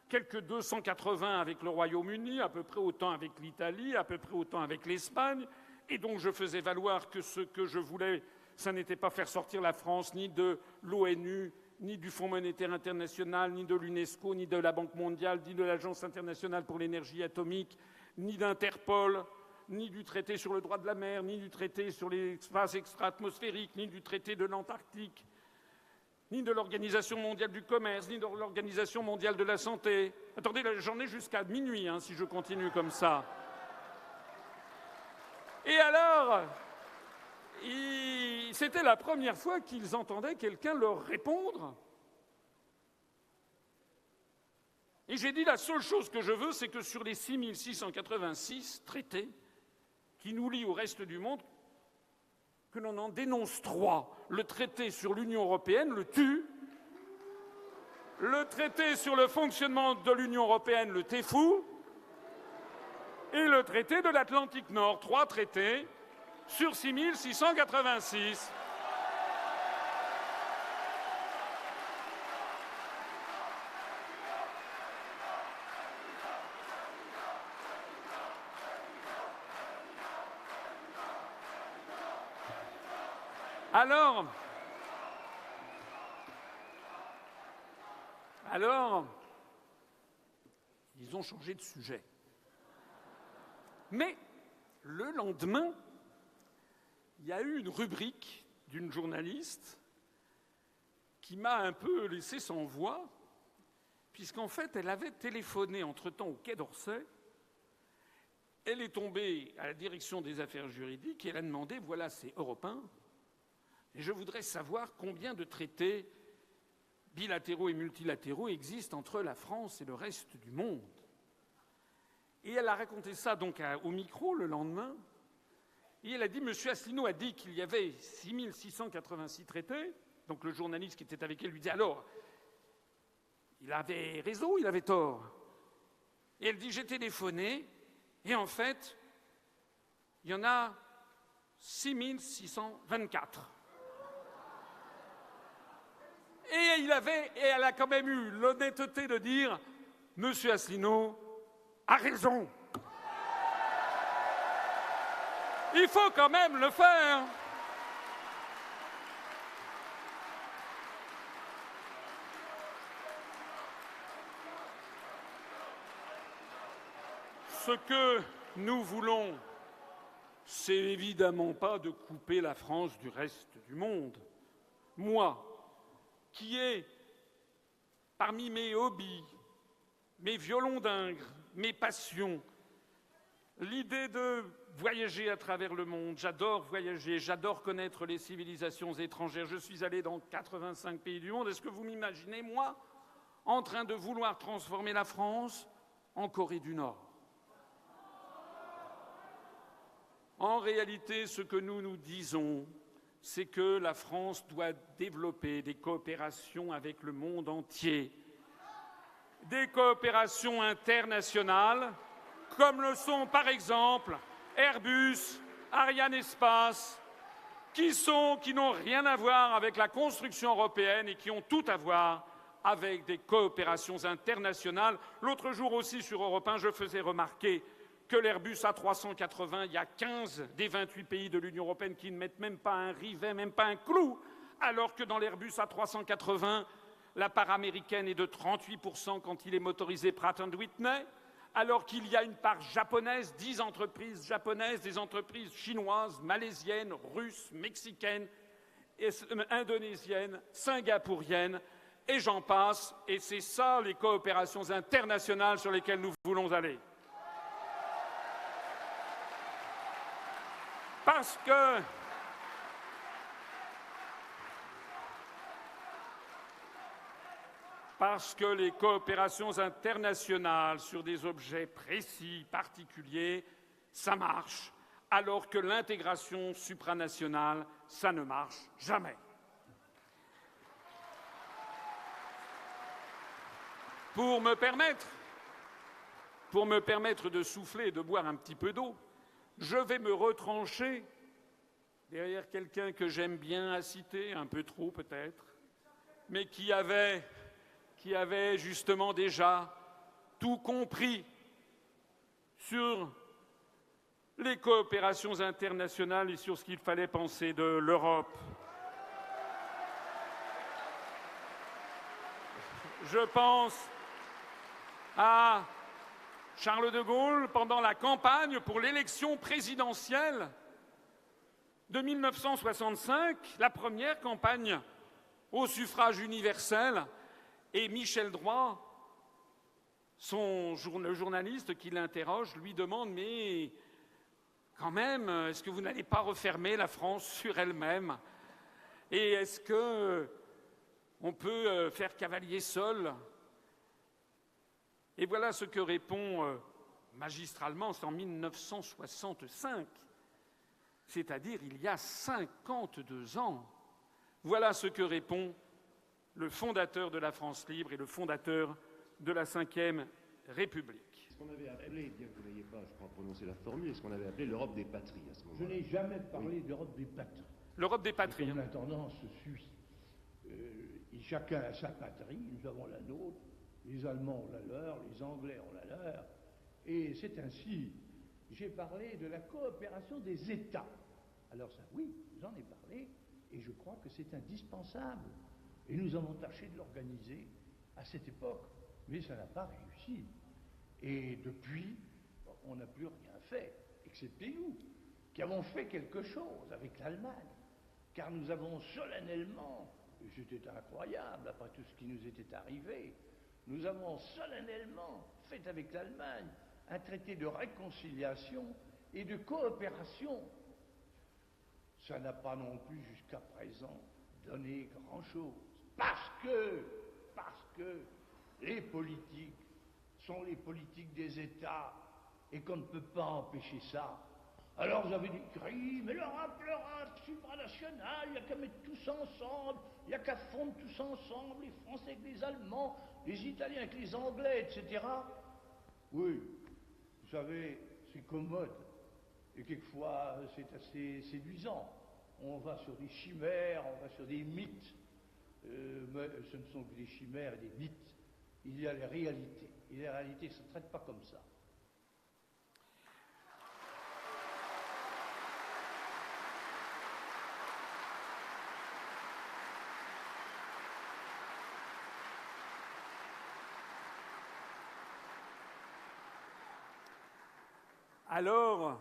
quelques 280 avec le Royaume-Uni, à peu près autant avec l'Italie, à peu près autant avec l'Espagne, et donc je faisais valoir que ce que je voulais, ça n'était pas faire sortir la France ni de l'ONU, ni du Fonds monétaire international, ni de l'UNESCO, ni de la Banque mondiale, ni de l'Agence internationale pour l'énergie atomique, ni d'Interpol, ni du traité sur le droit de la mer, ni du traité sur l'espace extra-atmosphérique, ni du traité de l'Antarctique, ni de l'Organisation mondiale du commerce, ni de l'Organisation mondiale de la santé. Attendez, j'en ai jusqu'à minuit, si je continue comme ça. Et alors, c'était la première fois qu'ils entendaient quelqu'un leur répondre. Et j'ai dit, la seule chose que je veux, c'est que sur les 6686 traités qui nous lient au reste du monde, que l'on en dénonce 3. Le traité sur l'Union européenne le tue, le traité sur le fonctionnement de l'Union européenne le téfoue, et le traité de l'Atlantique Nord. 3 traités sur 6686. Alors, ils ont changé de sujet. Mais le lendemain, il y a eu une rubrique d'une journaliste qui m'a un peu laissé sans voix, puisqu'en fait, elle avait téléphoné entre-temps au Quai d'Orsay. Elle est tombée à la direction des affaires juridiques et elle a demandé, voilà, c'est Europe 1, et je voudrais savoir combien de traités bilatéraux et multilatéraux existent entre la France et le reste du monde. Et elle a raconté ça donc au micro le lendemain. Et elle a dit, M. Asselineau a dit qu'il y avait 6686 traités. Donc le journaliste qui était avec elle lui dit, alors, il avait raison ou il avait tort? Et elle dit, j'ai téléphoné, et en fait, il y en a 6624. Et elle a quand même eu l'honnêteté de dire, M. Asselineau a raison. Il faut quand même le faire. Ce que nous voulons, c'est évidemment pas de couper la France du reste du monde. Moi, qui ai, parmi mes hobbies, mes violons d'Ingres, mes passions, l'idée de voyager à travers le monde. J'adore voyager, j'adore connaître les civilisations étrangères. Je suis allé dans 85 pays du monde. Est-ce que vous m'imaginez, moi, en train de vouloir transformer la France en Corée du Nord? En réalité, ce que nous nous disons, c'est que la France doit développer des coopérations avec le monde entier, des coopérations internationales, comme le sont par exemple Airbus, Arianespace, qui n'ont rien à voir avec la construction européenne et qui ont tout à voir avec des coopérations internationales. L'autre jour aussi sur Europe 1, je faisais remarquer que l'Airbus A380, il y a 15 des 28 pays de l'Union européenne qui ne mettent même pas un rivet, même pas un clou, alors que dans l'Airbus A380, la part américaine est de 38% quand il est motorisé Pratt & Whitney, alors qu'il y a une part japonaise, 10 entreprises japonaises, des entreprises chinoises, malaisiennes, russes, mexicaines, indonésiennes, singapouriennes, et j'en passe. Et c'est ça les coopérations internationales sur lesquelles nous voulons aller. Parce que Parce que les coopérations internationales sur des objets précis, particuliers, ça marche, alors que l'intégration supranationale, ça ne marche jamais. Pour me permettre de souffler et de boire un petit peu d'eau, je vais me retrancher derrière quelqu'un que j'aime bien à citer, un peu trop peut-être, mais qui avait justement déjà tout compris sur les coopérations internationales et sur ce qu'il fallait penser de l'Europe. Je pense à Charles de Gaulle pendant la campagne pour l'élection présidentielle de 1965, la première campagne au suffrage universel, et Michel Droit, le journaliste qui l'interroge, lui demande « Mais quand même, est-ce que vous n'allez pas refermer la France sur elle-même? Et est-ce qu'on peut faire cavalier seul ?» Et voilà ce que répond magistralement, c'est en 1965, c'est-à-dire il y a 52 ans. Voilà ce que répond le fondateur de la France libre et le fondateur de la Ve République. Ce qu'on avait appelé, bien que vous n'ayez pas, je crois, prononcé la formule, est ce qu'on avait appelé l'Europe des patries à ce moment-là. Je n'ai jamais parlé d'Europe des patries. L'Europe des patries. Comme la tendance suit. Chacun a sa patrie, nous avons la nôtre, les Allemands ont la leur, les Anglais ont la leur, et c'est ainsi. J'ai parlé de la coopération des États. Alors ça, oui, j'en ai parlé, et je crois que c'est indispensable. Et nous avons tâché de l'organiser à cette époque, mais ça n'a pas réussi. Et depuis, on n'a plus rien fait, excepté nous, qui avons fait quelque chose avec l'Allemagne, car nous avons solennellement, et c'était incroyable après tout ce qui nous était arrivé, nous avons solennellement fait avec l'Allemagne un traité de réconciliation et de coopération. Ça n'a pas non plus jusqu'à présent donné grand-chose, parce que les politiques sont les politiques des États et qu'on ne peut pas empêcher ça. Alors vous avez des cris, mais l'Europe, supranationale, il n'y a qu'à mettre tous ensemble, il n'y a qu'à fondre tous ensemble, les Français avec les Allemands, les Italiens avec les Anglais, etc. Oui, vous savez, c'est commode, et quelquefois c'est assez séduisant. On va sur des chimères, on va sur des mythes, mais ce ne sont que des chimères et des mythes. Il y a les réalités, et les réalités ne se traitent pas comme ça. Alors,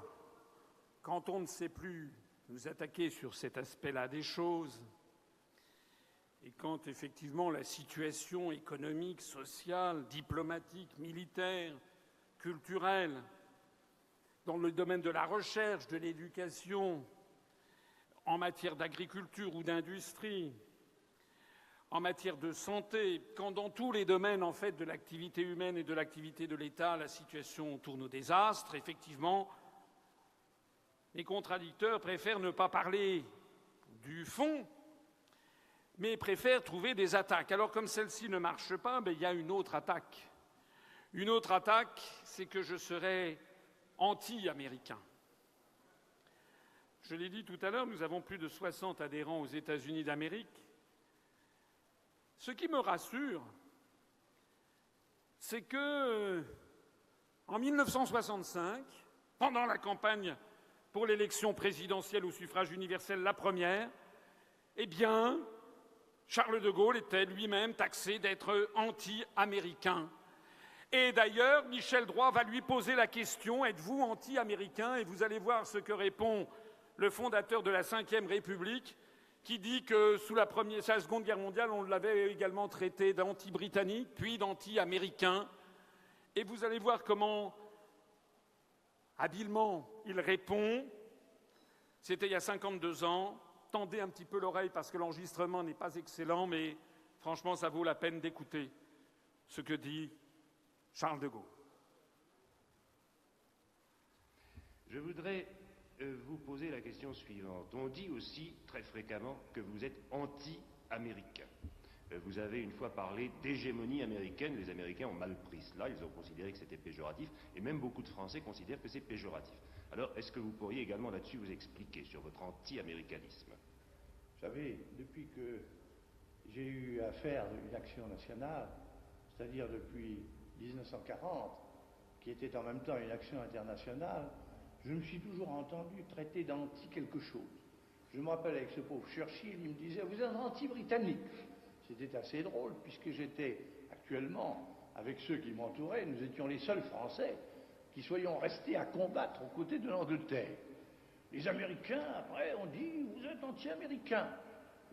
quand on ne sait plus nous attaquer sur cet aspect-là des choses, et quand effectivement la situation économique, sociale, diplomatique, militaire, culturelle, dans le domaine de la recherche, de l'éducation, en matière d'agriculture ou d'industrie, en matière de santé, quand dans tous les domaines en fait de l'activité humaine et de l'activité de l'État, la situation tourne au désastre, effectivement, les contradicteurs préfèrent ne pas parler du fond, mais préfèrent trouver des attaques. Alors comme celle-ci ne marche pas, il y a une autre attaque. Une autre attaque, c'est que je serais anti-américain. Je l'ai dit tout à l'heure, nous avons plus de 60 adhérents aux États-Unis d'Amérique. Ce qui me rassure, c'est que, en 1965, pendant la campagne pour l'élection présidentielle au suffrage universel, la première, eh bien, Charles de Gaulle était lui-même taxé d'être anti-américain. Et d'ailleurs, Michel Droit va lui poser la question « Êtes-vous anti-américain ?» Et vous allez voir ce que répond le fondateur de la Ve République, qui dit que sous la Seconde Guerre mondiale, on l'avait également traité d'anti-britannique, puis d'anti-américain. Et vous allez voir comment, habilement, il répond. C'était il y a 52 ans. Tendez un petit peu l'oreille parce que l'enregistrement n'est pas excellent, mais franchement, ça vaut la peine d'écouter. ce que dit Charles de Gaulle. Je voudrais vous poser la question suivante. On dit aussi très fréquemment que vous êtes anti-américain. Vous avez une fois parlé d'hégémonie américaine. Les Américains ont mal pris cela, ils ont considéré que c'était péjoratif, et même beaucoup de Français considèrent que c'est péjoratif. Alors, est-ce que vous pourriez également là-dessus vous expliquer sur votre anti-américanisme? Vous savez, depuis que j'ai eu à faire une action nationale, c'est-à-dire depuis 1940, qui était en même temps une action internationale, je me suis toujours entendu traiter d'anti quelque chose. Je me rappelle avec ce pauvre Churchill, il me disait « Vous êtes anti-britannique ». C'était assez drôle, puisque j'étais actuellement, avec ceux qui m'entouraient, nous étions les seuls Français qui soyons restés à combattre aux côtés de l'Angleterre. Les Américains, après, ont dit « Vous êtes anti-américains ».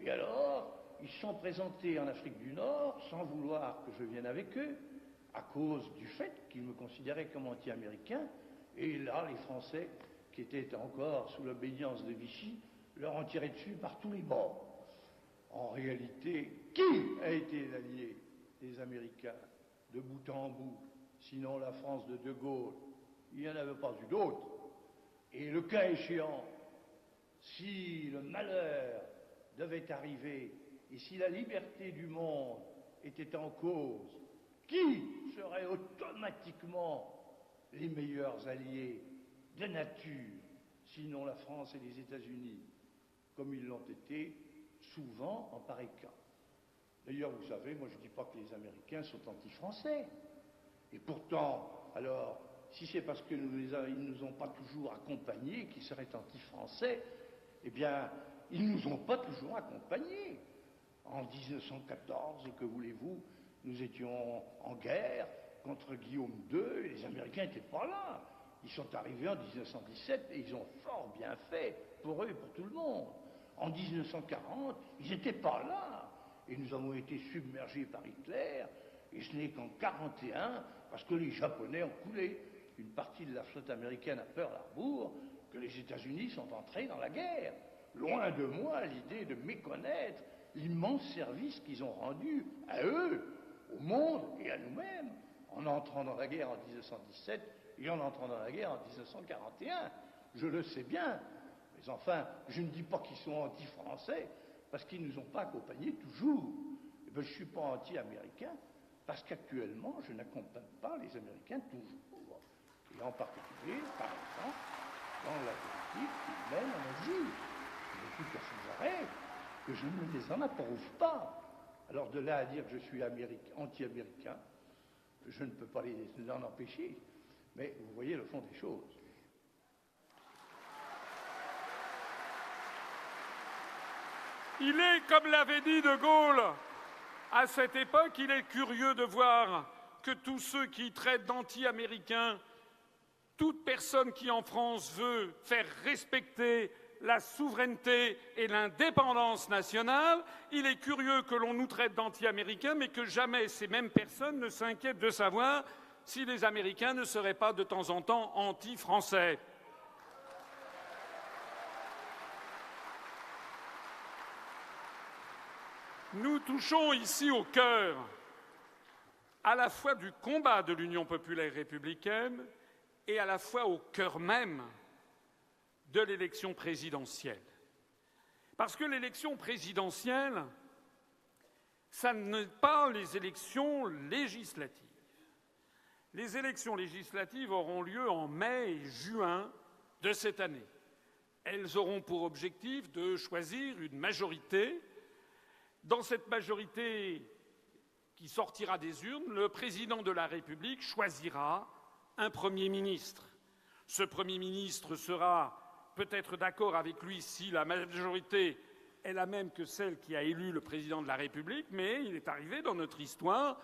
Et alors, ils se sont présentés en Afrique du Nord, sans vouloir que je vienne avec eux, à cause du fait qu'ils me considéraient comme anti-américain. Et là, les Français, qui étaient encore sous l'obédience de Vichy, leur ont tiré dessus par tous les bords. En réalité, qui a été l'allié des Américains de bout en bout, sinon la France de De Gaulle? Il n'y en avait pas eu d'autres. Et le cas échéant, si le malheur devait arriver et si la liberté du monde était en cause, qui serait automatiquement les meilleurs alliés de nature, sinon la France et les États-Unis, comme ils l'ont été souvent en pareil cas? D'ailleurs, vous savez, moi je ne dis pas que les Américains sont anti-français. Et pourtant, alors, si c'est parce qu'ils ne nous ont pas toujours accompagnés qu'ils seraient anti-français, eh bien, ils ne nous ont pas toujours accompagnés. En 1914, que voulez-vous, nous étions en guerre contre Guillaume II, et les Américains n'étaient pas là. Ils sont arrivés en 1917 et ils ont fort bien fait pour eux et pour tout le monde. En 1940, ils n'étaient pas là. Et nous avons été submergés par Hitler, et ce n'est qu'en 1941, parce que les Japonais ont coulé une partie de la flotte américaine à Pearl Harbor, que les États-Unis sont entrés dans la guerre. Loin de moi l'idée de méconnaître l'immense service qu'ils ont rendu à eux, au monde et à nous-mêmes, en entrant dans la guerre en 1917 et en entrant dans la guerre en 1941. Je le sais bien, mais enfin, je ne dis pas qu'ils sont anti-français, parce qu'ils ne nous ont pas accompagnés toujours. Et bien, je ne suis pas anti-américain, parce qu'actuellement, je n'accompagne pas les Américains toujours. Et en particulier, par exemple, dans la politique qu'ils mènent en Asie. Je dis sans arrêt que je ne les en approuve pas. Alors de là à dire que je suis anti-américain, je ne peux pas l'en empêcher. Mais vous voyez le fond des choses. Il est, comme l'avait dit De Gaulle, à cette époque, il est curieux de voir que tous ceux qui traitent d'anti-américains, toute personne qui en France veut faire respecter la souveraineté et l'indépendance nationale, il est curieux que l'on nous traite d'anti-américains, mais que jamais ces mêmes personnes ne s'inquiètent de savoir si les Américains ne seraient pas de temps en temps anti-français. Nous touchons ici au cœur à la fois du combat de l'Union populaire républicaine et à la fois au cœur même de l'élection présidentielle. Parce que l'élection présidentielle, ça n'est pas les élections législatives. Les élections législatives auront lieu en mai et juin de cette année. Elles auront pour objectif de choisir une majorité. Dans cette majorité qui sortira des urnes, le président de la République choisira un Premier ministre. Ce Premier ministre sera peut-être d'accord avec lui si la majorité est la même que celle qui a élu le président de la République, mais il est arrivé dans notre histoire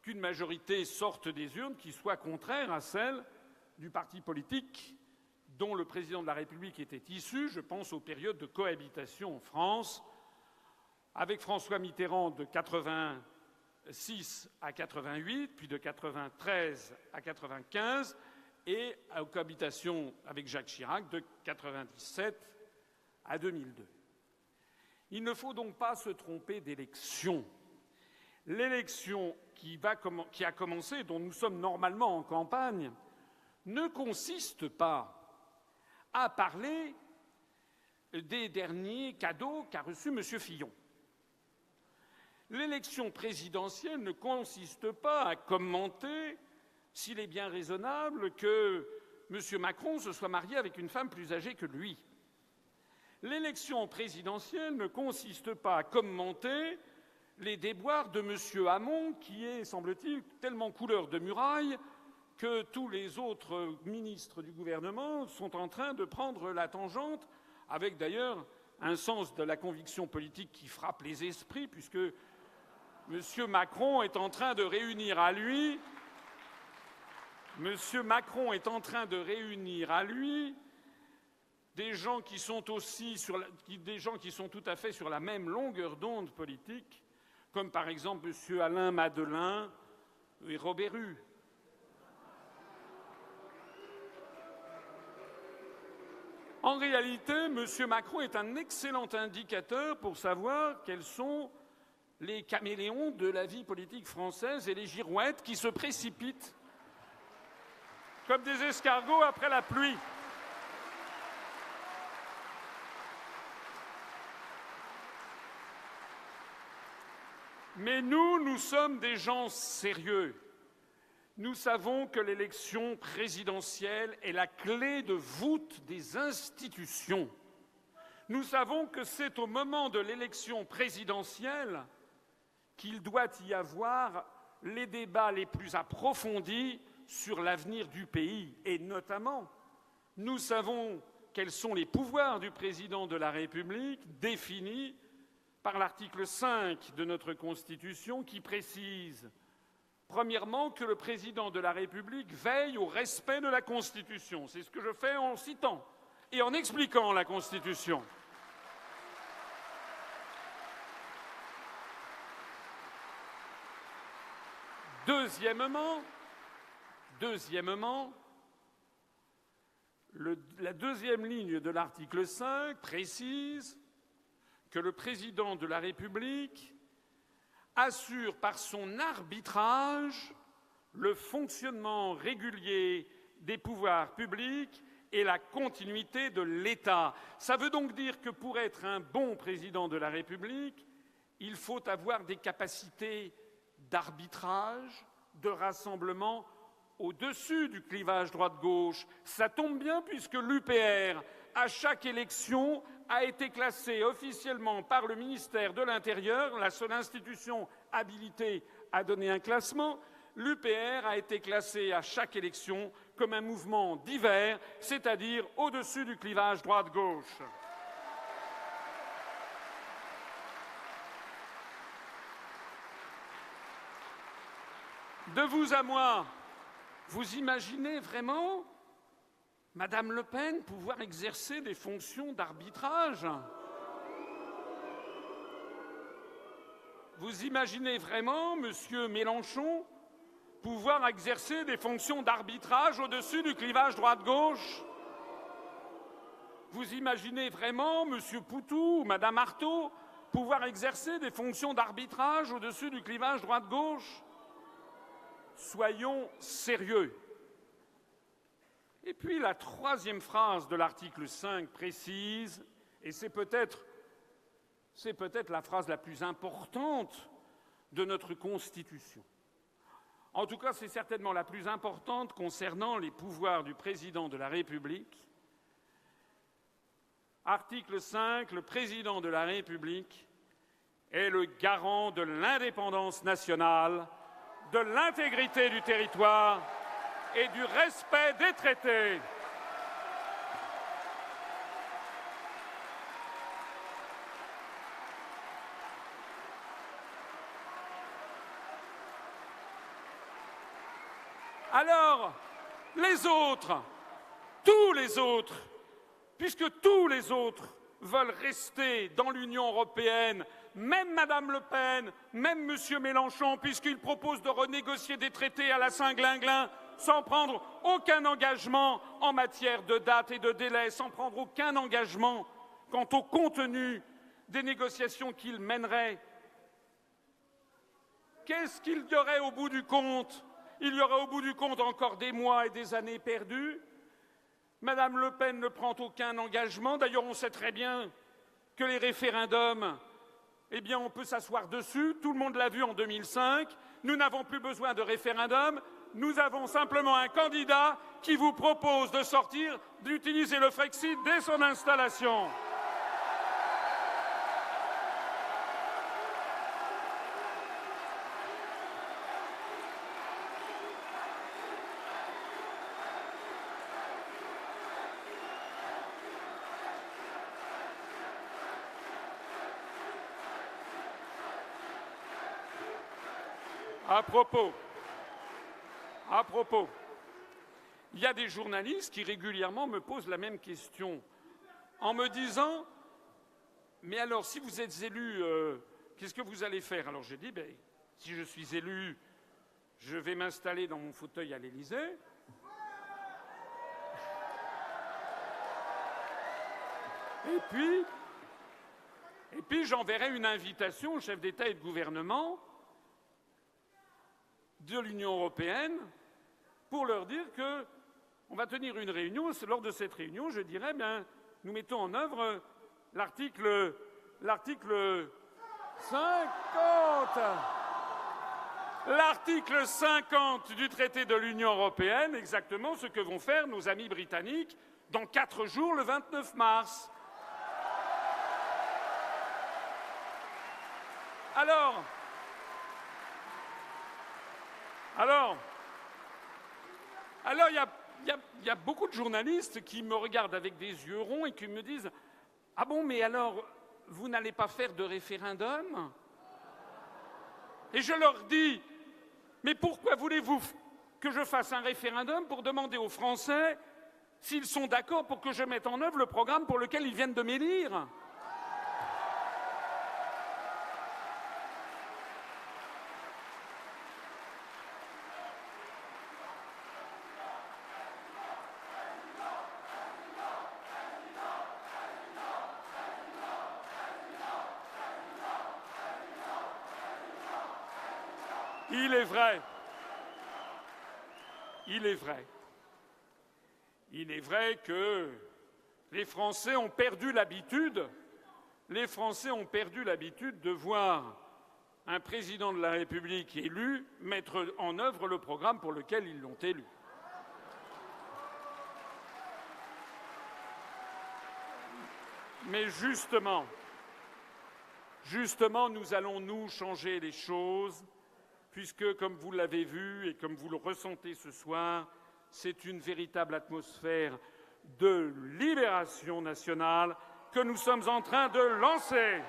qu'une majorité sorte des urnes qui soit contraire à celle du parti politique dont le président de la République était issu. Je pense aux périodes de cohabitation en France, avec François Mitterrand de 86 à 88, puis de 93 à 95, et aux cohabitations avec Jacques Chirac de 97 à 2002. Il ne faut donc pas se tromper d'élection. L'élection qui a commencé, dont nous sommes normalement en campagne, ne consiste pas à parler des derniers cadeaux qu'a reçus M. Fillon. L'élection présidentielle ne consiste pas à commenter s'il est bien raisonnable que M. Macron se soit marié avec une femme plus âgée que lui. L'élection présidentielle ne consiste pas à commenter les déboires de M. Hamon, qui est, semble-t-il, tellement couleur de muraille que tous les autres ministres du gouvernement sont en train de prendre la tangente, avec d'ailleurs un sens de la conviction politique qui frappe les esprits, puisque M. Macron est en train de réunir à lui des gens qui sont tout à fait sur la même longueur d'onde politique, comme par exemple M. Alain Madelin et Robert Hue. En réalité, M. Macron est un excellent indicateur pour savoir quels sont les caméléons de la vie politique française et les girouettes qui se précipitent comme des escargots après la pluie. Mais nous sommes des gens sérieux. Nous savons que l'élection présidentielle est la clé de voûte des institutions. Nous savons que c'est au moment de l'élection présidentielle qu'il doit y avoir les débats les plus approfondis sur l'avenir du pays. Et notamment, nous savons quels sont les pouvoirs du président de la République définis par l'article 5 de notre Constitution qui précise, premièrement, que le président de la République veille au respect de la Constitution. C'est ce que je fais en citant et en expliquant la Constitution. Deuxièmement, la deuxième ligne de l'article 5 précise que le président de la République assure par son arbitrage le fonctionnement régulier des pouvoirs publics et la continuité de l'État. Ça veut donc dire que pour être un bon président de la République, il faut avoir des capacités d'arbitrage, de rassemblement au-dessus du clivage droite-gauche. Ça tombe bien puisque l'UPR, à chaque élection, a été classée officiellement par le ministère de l'Intérieur, la seule institution habilitée à donner un classement. L'UPR a été classée à chaque élection comme un mouvement divers, c'est-à-dire au-dessus du clivage droite-gauche. De vous à moi, vous imaginez vraiment Madame Le Pen pouvoir exercer des fonctions d'arbitrage? Vous imaginez vraiment Monsieur Mélenchon pouvoir exercer des fonctions d'arbitrage au-dessus du clivage droite-gauche? Vous imaginez vraiment Monsieur Poutou ou Madame Arthaud pouvoir exercer des fonctions d'arbitrage au-dessus du clivage droite-gauche? Soyons sérieux. Et puis la troisième phrase de l'article 5 précise, et c'est peut-être la phrase la plus importante de notre Constitution. En tout cas, c'est certainement la plus importante concernant les pouvoirs du président de la République. Article 5, le président de la République est le garant de l'indépendance nationale, de l'intégrité du territoire et du respect des traités. Alors, les autres, tous les autres, puisque tous les autres veulent rester dans l'Union européenne, même Madame Le Pen, même Monsieur Mélenchon, puisqu'ils proposent de renégocier des traités à la Saint-Glinglin, sans prendre aucun engagement en matière de date et de délai, sans prendre aucun engagement quant au contenu des négociations qu'ils mèneraient. qu'est-ce qu'il y aurait au bout du compte? Il y aurait au bout du compte encore des mois et des années perdues. Madame Le Pen ne prend aucun engagement. D'ailleurs, on sait très bien que les référendums, eh bien, on peut s'asseoir dessus. Tout le monde l'a vu en 2005. Nous n'avons plus besoin de référendum. Nous avons simplement un candidat qui vous propose de sortir, d'utiliser le Frexit dès son installation. À propos, il y a des journalistes qui régulièrement me posent la même question en me disant « Mais alors, si vous êtes élu, qu'est-ce que vous allez faire ?» Alors j'ai dit ben, « Si je suis élu, je vais m'installer dans mon fauteuil à l'Élysée. Et puis j'enverrai une invitation aux chefs d'État et de gouvernement de l'Union européenne pour leur dire qu'on va tenir une réunion. Lors de cette réunion, je dirais, bien, nous mettons en œuvre l'article 50 du traité de l'Union européenne, exactement ce que vont faire nos amis britanniques dans 4 jours, le 29 mars. Alors, il y a beaucoup de journalistes qui me regardent avec des yeux ronds et qui me disent « Ah bon, mais alors, vous n'allez pas faire de référendum ?» Et je leur dis « Mais pourquoi voulez-vous que je fasse un référendum pour demander aux Français s'ils sont d'accord pour que je mette en œuvre le programme pour lequel ils viennent de m'élire ?» Il est vrai que les Français ont perdu l'habitude de voir un président de la République élu mettre en œuvre le programme pour lequel ils l'ont élu. Mais justement, nous allons, nous, changer les choses, puisque, comme vous l'avez vu et comme vous le ressentez ce soir, c'est une véritable atmosphère de libération nationale que nous sommes en train de lancer.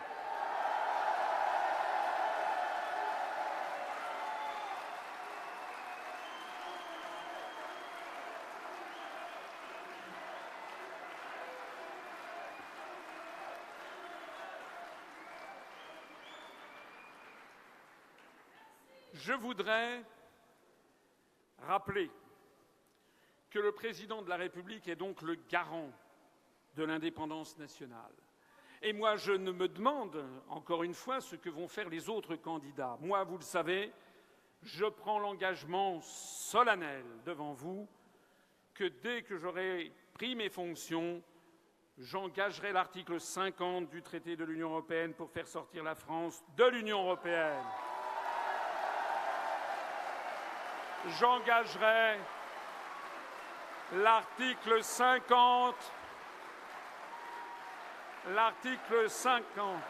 Je voudrais rappeler que le président de la République est donc le garant de l'indépendance nationale. Et moi, je ne me demande, encore une fois, ce que vont faire les autres candidats. Moi, vous le savez, je prends l'engagement solennel devant vous que dès que j'aurai pris mes fonctions, j'engagerai l'article 50 du traité de l'Union européenne pour faire sortir la France de l'Union européenne. J'engagerai l'article 50. L'article 50.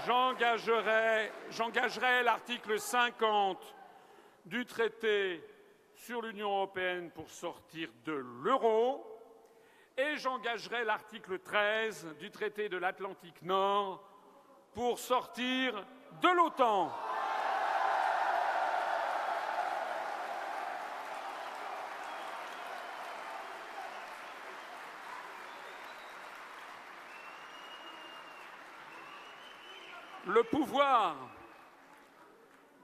J'engagerai l'article 50 du traité sur l'Union européenne pour sortir de l'euro. Et j'engagerai l'article 13 du traité de l'Atlantique Nord pour sortir de l'OTAN. Le pouvoir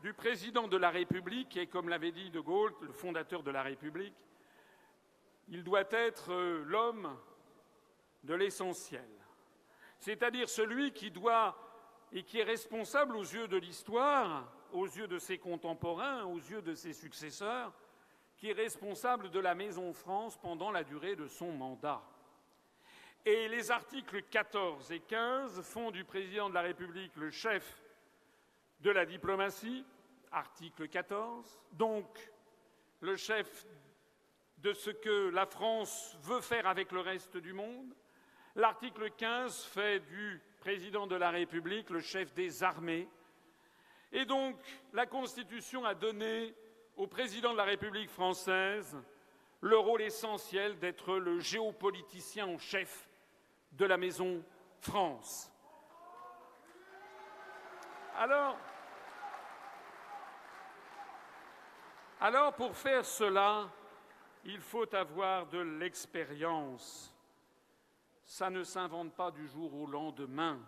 du président de la République est, comme l'avait dit De Gaulle, le fondateur de la République, il doit être l'homme de l'essentiel, c'est-à-dire celui qui doit et qui est responsable aux yeux de l'histoire, aux yeux de ses contemporains, aux yeux de ses successeurs, qui est responsable de la Maison France pendant la durée de son mandat. Et les articles 14 et 15 font du président de la République le chef de la diplomatie, article 14, donc le chef de ce que la France veut faire avec le reste du monde. L'article 15 fait du président de la République le chef des armées. Et donc, la Constitution a donné au président de la République française le rôle essentiel d'être le géopoliticien en chef de la Maison France. Alors, pour faire cela, il faut avoir de l'expérience. Ça ne s'invente pas du jour au lendemain.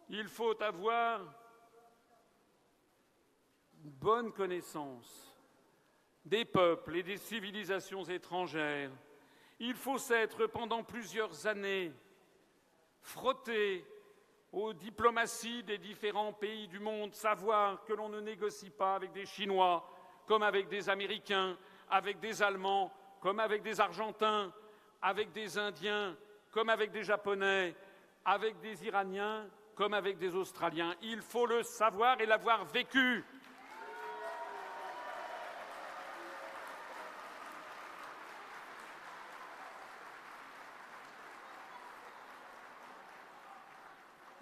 Il faut avoir une bonne connaissance des peuples et des civilisations étrangères. Il faut s'être pendant plusieurs années frotté aux diplomaties des différents pays du monde, savoir que l'on ne négocie pas avec des Chinois comme avec des Américains, avec des Allemands comme avec des Argentins, avec des Indiens comme avec des Japonais, avec des Iraniens comme avec des Australiens. Il faut le savoir et l'avoir vécu.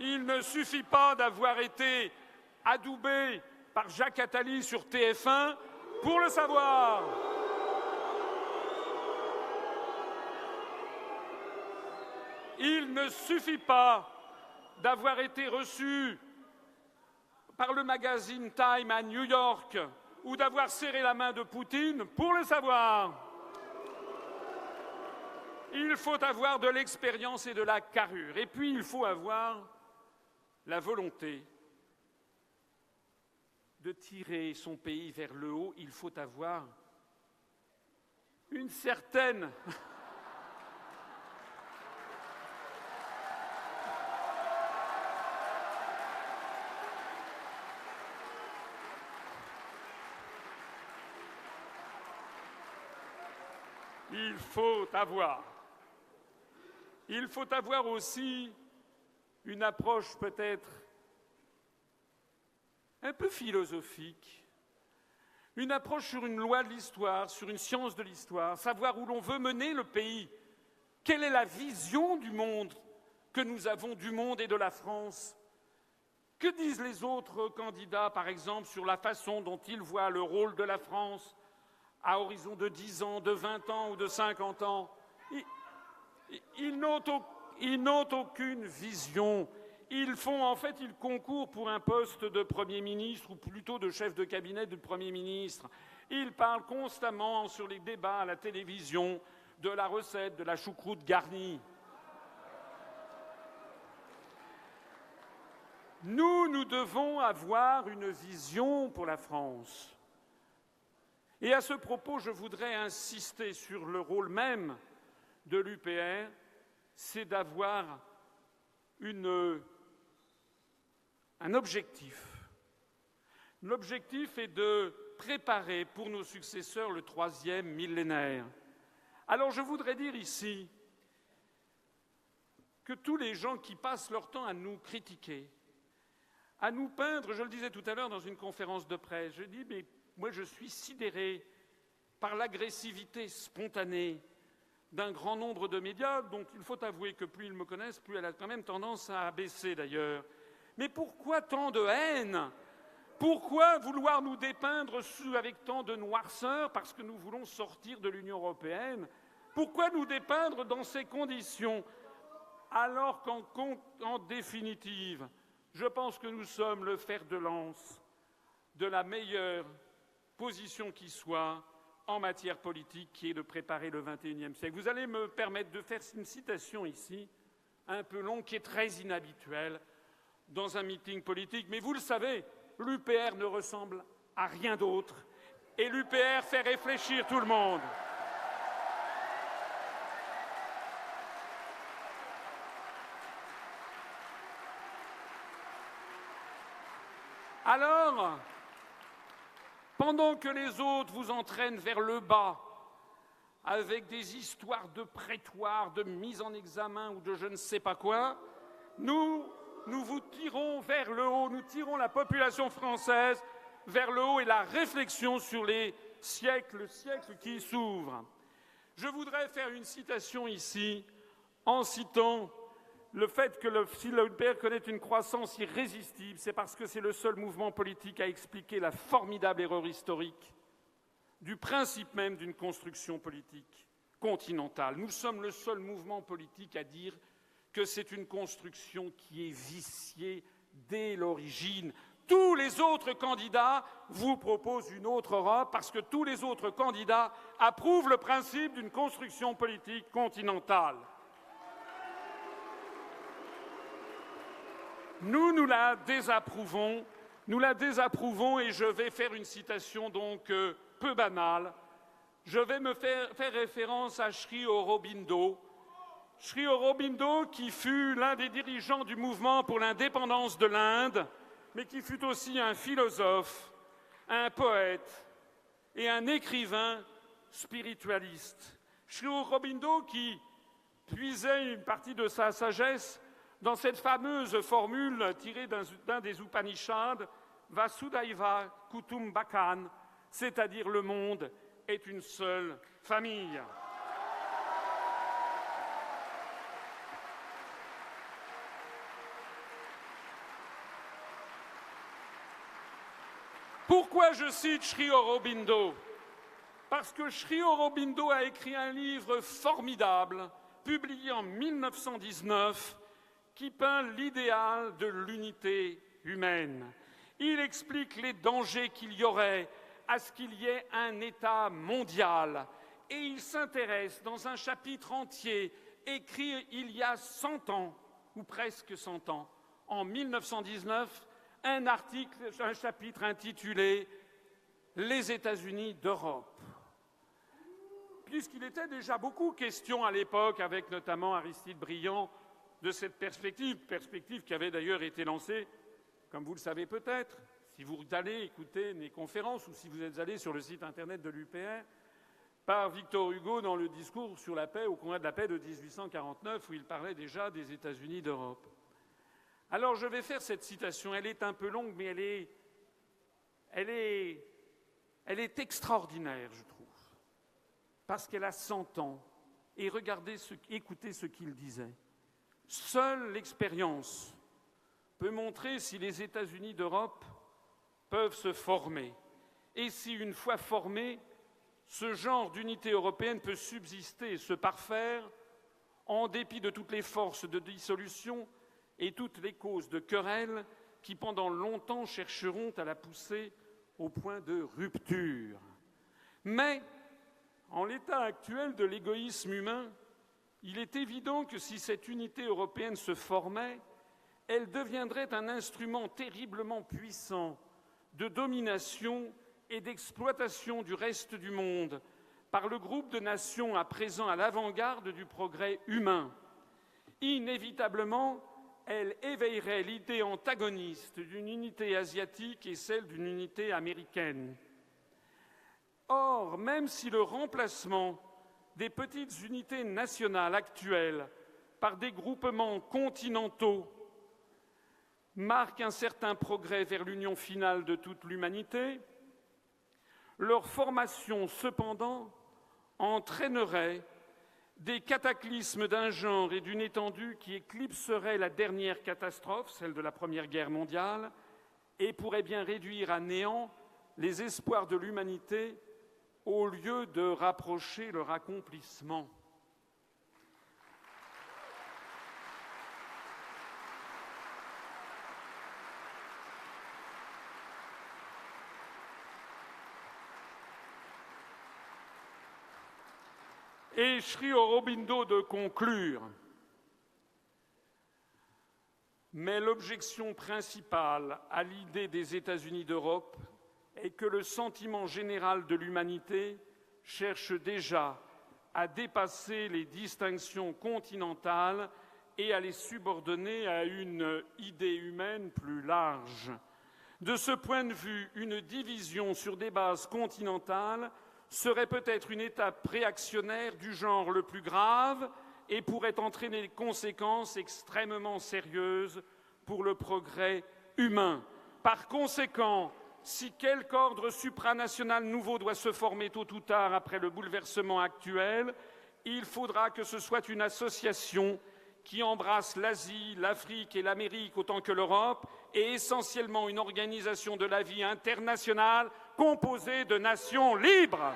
Il ne suffit pas d'avoir été adoubé par Jacques Attali sur TF1 pour le savoir. Il ne suffit pas d'avoir été reçu par le magazine Time à New York ou d'avoir serré la main de Poutine pour le savoir. Il faut avoir de l'expérience et de la carrure. Et puis, il faut avoir la volonté de tirer son pays vers le haut. Il faut avoir une certaine... Il faut avoir aussi une approche peut-être un peu philosophique, une approche sur une loi de l'histoire, sur une science de l'histoire, savoir où l'on veut mener le pays, quelle est la vision du monde que nous avons du monde et de la France. Que disent les autres candidats, par exemple, sur la façon dont ils voient le rôle de la France à horizon de 10 ans, de 20 ans ou de 50 ans? Ils n'ont aucune vision. Ils concourent pour un poste de Premier ministre ou plutôt de chef de cabinet du Premier ministre. Ils parlent constamment sur les débats à la télévision de la recette de la choucroute garnie. Nous devons avoir une vision pour la France. Et à ce propos, je voudrais insister sur le rôle même de l'UPR, c'est d'avoir un objectif. L'objectif est de préparer pour nos successeurs le 3e millénaire. Alors je voudrais dire ici que tous les gens qui passent leur temps à nous critiquer, à nous peindre, je le disais tout à l'heure dans une conférence de presse, je dis mais moi je suis sidéré par l'agressivité spontanée d'un grand nombre de médias, dont il faut avouer que plus ils me connaissent, plus elle a quand même tendance à baisser d'ailleurs. Mais pourquoi tant de haine? Pourquoi vouloir nous dépeindre avec tant de noirceur parce que nous voulons sortir de l'Union européenne? Pourquoi nous dépeindre dans ces conditions alors qu'en définitive, je pense que nous sommes le fer de lance de la meilleure position qui soit en matière politique, qui est de préparer le XXIe siècle. Vous allez me permettre de faire une citation ici, un peu longue, qui est très inhabituelle dans un meeting politique. Mais vous le savez, l'UPR ne ressemble à rien d'autre. Et l'UPR fait réfléchir tout le monde. Alors, pendant que les autres vous entraînent vers le bas, avec des histoires de prétoire, de mise en examen ou de je ne sais pas quoi, nous vous tirons vers le haut, nous tirons la population française vers le haut et la réflexion sur les siècles qui s'ouvrent. Je voudrais faire une citation ici, en citant le fait que si le UPR connaît une croissance irrésistible, c'est parce que c'est le seul mouvement politique à expliquer la formidable erreur historique du principe même d'une construction politique continentale. Nous sommes le seul mouvement politique à dire que c'est une construction qui est viciée dès l'origine. Tous les autres candidats vous proposent une autre Europe parce que tous les autres candidats approuvent le principe d'une construction politique continentale. Nous la désapprouvons et je vais faire une citation donc peu banale. Je vais me faire référence à Sri Aurobindo. Sri Aurobindo qui fut l'un des dirigeants du mouvement pour l'indépendance de l'Inde, mais qui fut aussi un philosophe, un poète et un écrivain spiritualiste. Sri Aurobindo qui puisait une partie de sa sagesse dans cette fameuse formule tirée d'un des Upanishads, Vasudhaiva Kutumbakam, c'est-à-dire le monde est une seule famille. Pourquoi je cite Sri Aurobindo? Parce que Sri Aurobindo a écrit un livre formidable, publié en 1919, qui peint l'idéal de l'unité humaine. Il explique les dangers qu'il y aurait à ce qu'il y ait un État mondial. Et il s'intéresse dans un chapitre entier, écrit il y a 100 ans, ou presque 100 ans, en 1919, un chapitre intitulé « Les États-Unis d'Europe ». Puisqu'il était déjà beaucoup question à l'époque, avec notamment Aristide Briand, de cette perspective qui avait d'ailleurs été lancée, comme vous le savez peut-être, si vous allez écouter mes conférences ou si vous êtes allé sur le site internet de l'UPR, par Victor Hugo dans le discours sur la paix au Congrès de la paix de 1849, où il parlait déjà des États-Unis d'Europe. Alors je vais faire cette citation, elle est un peu longue, mais elle est extraordinaire, je trouve, parce qu'elle a 100 ans. Et écoutez ce qu'il disait. Seule l'expérience peut montrer si les États-Unis d'Europe peuvent se former et si, une fois formés, ce genre d'unité européenne peut subsister et se parfaire en dépit de toutes les forces de dissolution et toutes les causes de querelle qui, pendant longtemps, chercheront à la pousser au point de rupture. Mais, en l'état actuel de l'égoïsme humain, il est évident que si cette unité européenne se formait, elle deviendrait un instrument terriblement puissant de domination et d'exploitation du reste du monde par le groupe de nations à présent à l'avant-garde du progrès humain. Inévitablement, elle éveillerait l'idée antagoniste d'une unité asiatique et celle d'une unité américaine. Or, même si le remplacement des petites unités nationales actuelles par des groupements continentaux marque un certain progrès vers l'union finale de toute l'humanité, leur formation, cependant, entraînerait des cataclysmes d'un genre et d'une étendue qui éclipseraient la dernière catastrophe, celle de la Première Guerre mondiale, et pourrait bien réduire à néant les espoirs de l'humanité au lieu de rapprocher leur accomplissement. Et Sri Aurobindo de conclure. Mais l'objection principale à l'idée des États-Unis d'Europe est que le sentiment général de l'humanité cherche déjà à dépasser les distinctions continentales et à les subordonner à une idée humaine plus large. De ce point de vue, une division sur des bases continentales serait peut-être une étape réactionnaire du genre le plus grave et pourrait entraîner des conséquences extrêmement sérieuses pour le progrès humain. Par conséquent, si quelque ordre supranational nouveau doit se former tôt ou tard après le bouleversement actuel, il faudra que ce soit une association qui embrasse l'Asie, l'Afrique et l'Amérique autant que l'Europe, et essentiellement une organisation de la vie internationale composée de nations libres.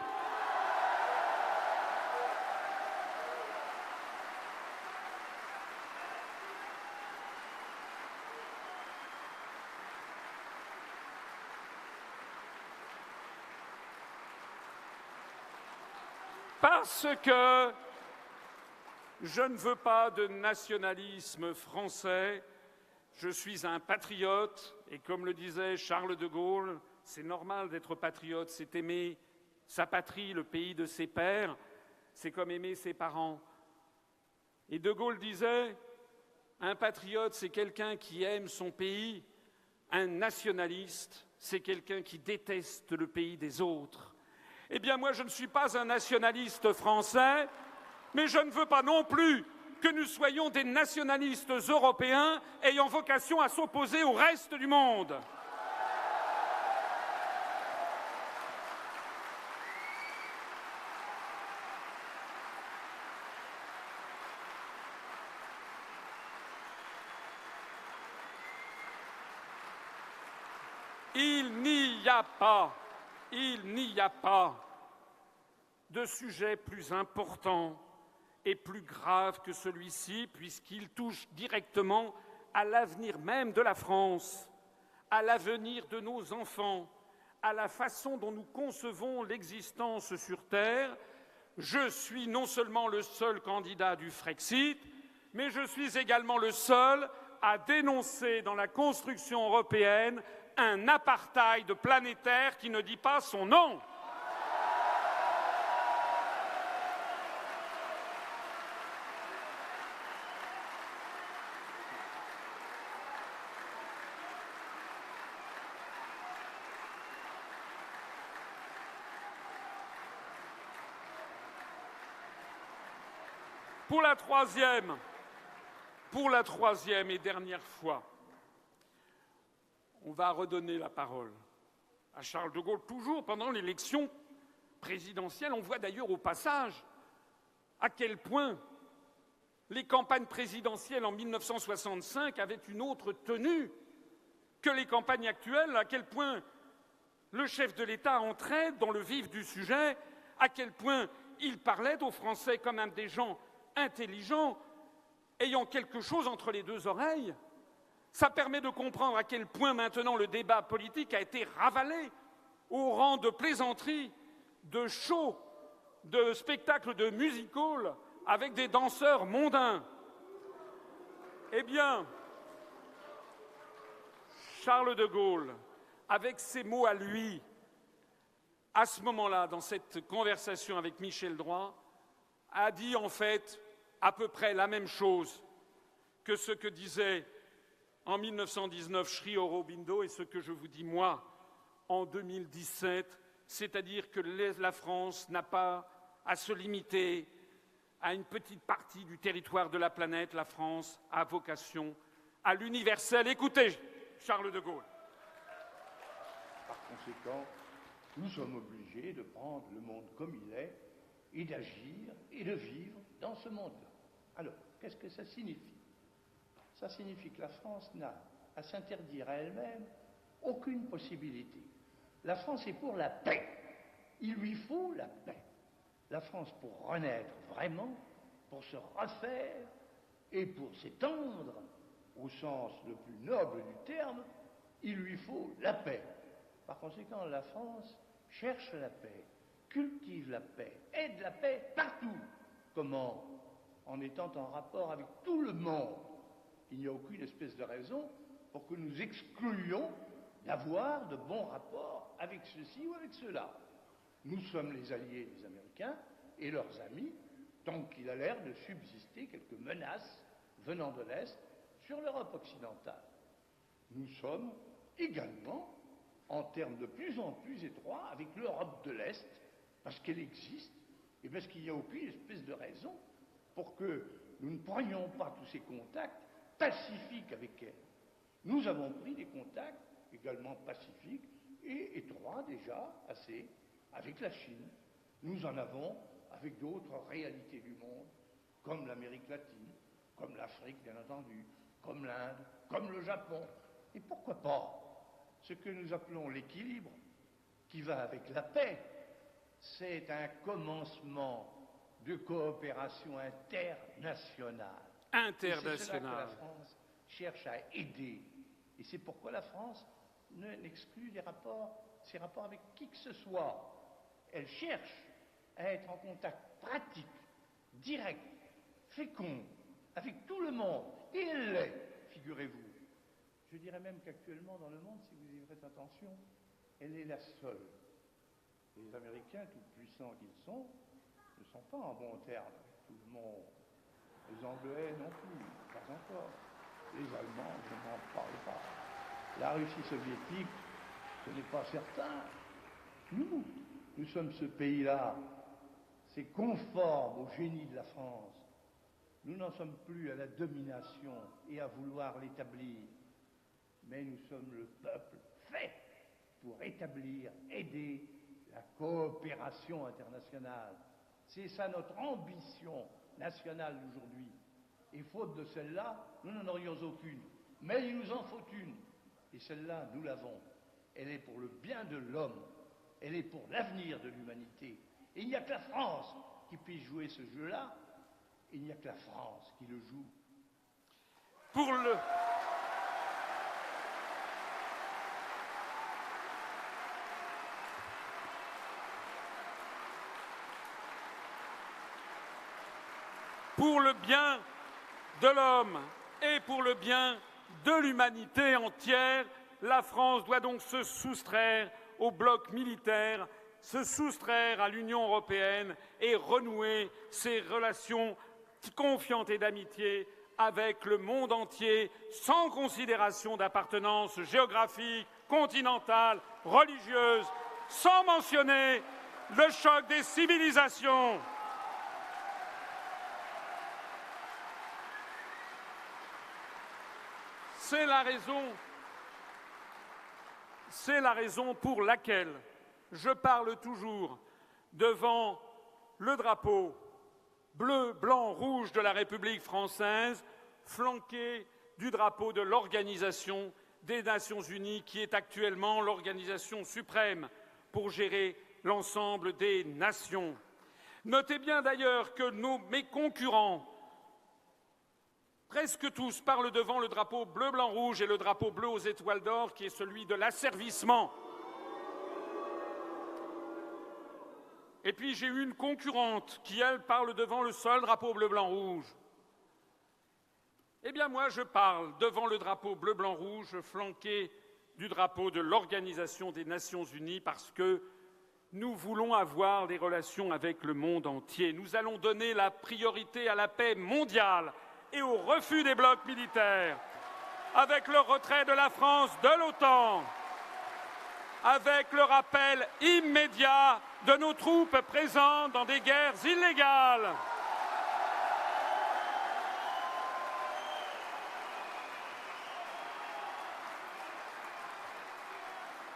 Parce que je ne veux pas de nationalisme français, je suis un patriote, et comme le disait Charles de Gaulle, c'est normal d'être patriote, c'est aimer sa patrie, le pays de ses pères, c'est comme aimer ses parents. Et de Gaulle disait, un patriote, c'est quelqu'un qui aime son pays, un nationaliste, c'est quelqu'un qui déteste le pays des autres. Eh bien, moi, je ne suis pas un nationaliste français, mais je ne veux pas non plus que nous soyons des nationalistes européens ayant vocation à s'opposer au reste du monde. Il n'y a pas de sujet plus important et plus grave que celui-ci, puisqu'il touche directement à l'avenir même de la France, à l'avenir de nos enfants, à la façon dont nous concevons l'existence sur Terre. Je suis non seulement le seul candidat du Frexit, mais je suis également le seul à dénoncer dans la construction européenne un apartheid planétaire qui ne dit pas son nom. Pour la troisième et dernière fois, on va redonner la parole à Charles de Gaulle, toujours pendant l'élection présidentielle. On voit d'ailleurs au passage à quel point les campagnes présidentielles en 1965 avaient une autre tenue que les campagnes actuelles, à quel point le chef de l'État entrait dans le vif du sujet, à quel point il parlait aux Français comme un des gens intelligents, ayant quelque chose entre les deux oreilles. Ça permet de comprendre à quel point maintenant le débat politique a été ravalé au rang de plaisanterie, de show, de spectacle de music-hall avec des danseurs mondains. Eh bien, Charles de Gaulle, avec ses mots à lui, à ce moment-là, dans cette conversation avec Michel Droit, a dit en fait à peu près la même chose que ce que disait en 1919 Sri Aurobindo et ce que je vous dis moi en 2017, c'est-à-dire que la France n'a pas à se limiter à une petite partie du territoire de la planète. La France a vocation à l'universel. Écoutez, Charles de Gaulle. Par conséquent, nous sommes obligés de prendre le monde comme il est et d'agir et de vivre dans ce monde-là. Alors, qu'est-ce que ça signifie? Ça signifie que la France n'a à s'interdire à elle-même aucune possibilité. La France est pour la paix. Il lui faut la paix. La France, pour renaître vraiment, pour se refaire et pour s'étendre, au sens le plus noble du terme, il lui faut la paix. Par conséquent, la France cherche la paix, cultive la paix, aide la paix partout. Comment? En étant en rapport avec tout le monde. Il n'y a aucune espèce de raison pour que nous excluions d'avoir de bons rapports avec ceux-ci ou avec ceux-là. Nous sommes les alliés des Américains et leurs amis, tant qu'il a l'air de subsister quelques menaces venant de l'Est sur l'Europe occidentale. Nous sommes également en termes de plus en plus étroits avec l'Europe de l'Est, parce qu'elle existe et parce qu'il n'y a aucune espèce de raison pour que nous ne prenions pas tous ces contacts pacifiques avec elle. Nous avons pris des contacts également pacifiques et étroits déjà, assez, avec la Chine. Nous en avons avec d'autres réalités du monde, comme l'Amérique latine, comme l'Afrique bien entendu, comme l'Inde, comme le Japon. Et pourquoi pas ce que nous appelons l'équilibre, qui va avec la paix. C'est un commencement de coopération internationale. Internationale. C'est cela que la France cherche à aider. Et c'est pourquoi la France n'exclut ses rapports avec qui que ce soit. Elle cherche à être en contact pratique, direct, fécond, avec tout le monde. Et elle l'est, figurez-vous. Je dirais même qu'actuellement dans le monde, si vous y faites attention, elle est la seule. Les Américains, tout puissants qu'ils sont, ne sont pas en bon terme avec tout le monde. Les Anglais non plus, pas encore. Les Allemands, je n'en parle pas. La Russie soviétique, ce n'est pas certain. Nous sommes ce pays-là. C'est conforme au génie de la France. Nous n'en sommes plus à la domination et à vouloir l'établir. Mais nous sommes le peuple fait pour établir, aider la coopération internationale. C'est ça notre ambition nationale d'aujourd'hui. Et faute de celle-là, nous n'en aurions aucune. Mais il nous en faut une. Et celle-là, nous l'avons. Elle est pour le bien de l'homme. Elle est pour l'avenir de l'humanité. Et il n'y a que la France qui puisse jouer ce jeu-là. Il n'y a que la France qui le joue. Pour le bien de l'homme et pour le bien de l'humanité entière, la France doit donc se soustraire au bloc militaire, se soustraire à l'Union européenne et renouer ses relations confiantes et d'amitié avec le monde entier, sans considération d'appartenance géographique, continentale, religieuse, sans mentionner le choc des civilisations. C'est la raison pour laquelle je parle toujours devant le drapeau bleu, blanc, rouge de la République française, flanqué du drapeau de l'Organisation des Nations Unies, qui est actuellement l'organisation suprême pour gérer l'ensemble des nations. Notez bien d'ailleurs que mes concurrents, presque tous, parlent devant le drapeau bleu, blanc, rouge et le drapeau bleu aux étoiles d'or, qui est celui de l'asservissement. Et puis j'ai une concurrente qui, elle, parle devant le seul drapeau bleu, blanc, rouge. Eh bien moi, je parle devant le drapeau bleu, blanc, rouge, flanqué du drapeau de l'Organisation des Nations Unies, parce que nous voulons avoir des relations avec le monde entier. Nous allons donner la priorité à la paix mondiale et au refus des blocs militaires, avec le retrait de la France de l'OTAN, avec le rappel immédiat de nos troupes présentes dans des guerres illégales.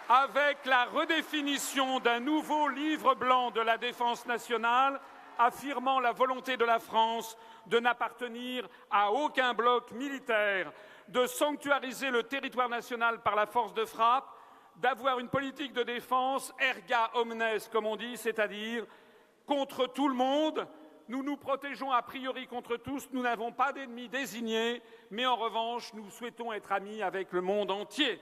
Avec la redéfinition d'un nouveau livre blanc de la défense nationale, affirmant la volonté de la France de n'appartenir à aucun bloc militaire, de sanctuariser le territoire national par la force de frappe, d'avoir une politique de défense erga omnes, comme on dit, c'est-à-dire contre tout le monde. Nous nous protégeons a priori contre tous, nous n'avons pas d'ennemis désignés, mais en revanche, nous souhaitons être amis avec le monde entier.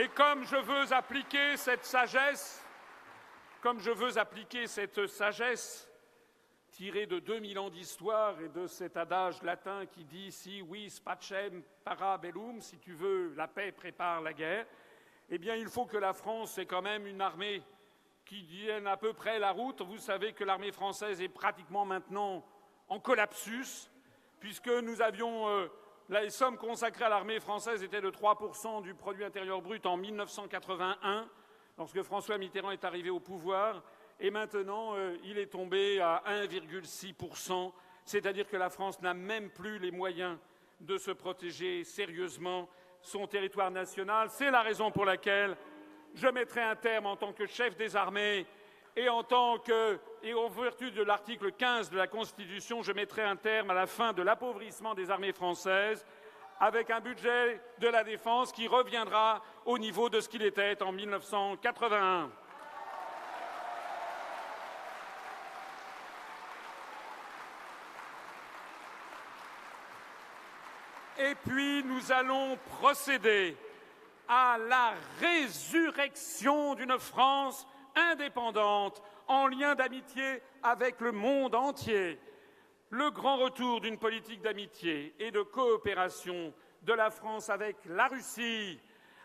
Et comme je veux appliquer cette sagesse, tirée de 2000 ans d'histoire et de cet adage latin qui dit « si vis pacem para bellum », si tu veux la paix, prépare la guerre, eh bien il faut que la France ait quand même une armée qui tiennent à peu près la route. Vous savez que l'armée française est pratiquement maintenant en collapsus, puisque nous avions les sommes consacrées à l'armée française étaient de 3% du produit intérieur brut en 1981, lorsque François Mitterrand est arrivé au pouvoir, et maintenant il est tombé à 1,6%, c'est-à-dire que la France n'a même plus les moyens de se protéger sérieusement son territoire national. C'est la raison pour laquelle je mettrai un terme en tant que chef des armées et en vertu de l'article 15 de la Constitution, je mettrai un terme à la fin de l'appauvrissement des armées françaises avec un budget de la défense qui reviendra au niveau de ce qu'il était en 1981. Et puis nous allons procéder à la résurrection d'une France indépendante, en lien d'amitié avec le monde entier. Le grand retour d'une politique d'amitié et de coopération de la France avec la Russie,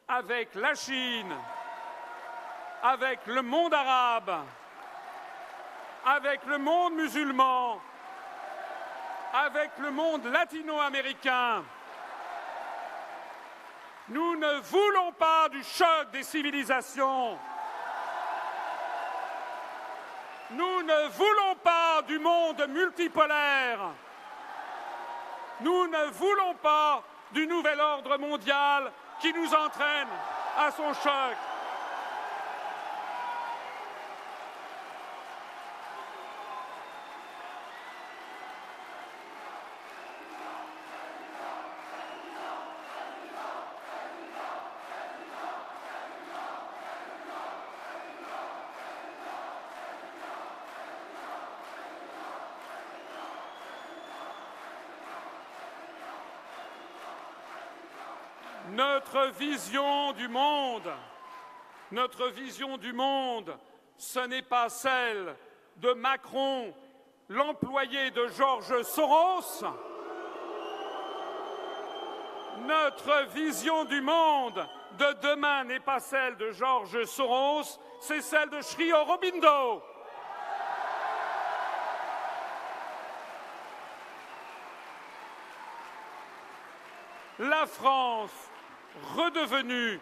avec la Chine, avec le monde arabe, avec le monde musulman, avec le monde latino-américain. Nous ne voulons pas du choc des civilisations. Nous ne voulons pas du monde multipolaire. Nous ne voulons pas du nouvel ordre mondial qui nous entraîne à son choc. Notre vision du monde, ce n'est pas celle de Macron, l'employé de George Soros. Notre vision du monde de demain n'est pas celle de George Soros, c'est celle de Sri Aurobindo. La France, redevenue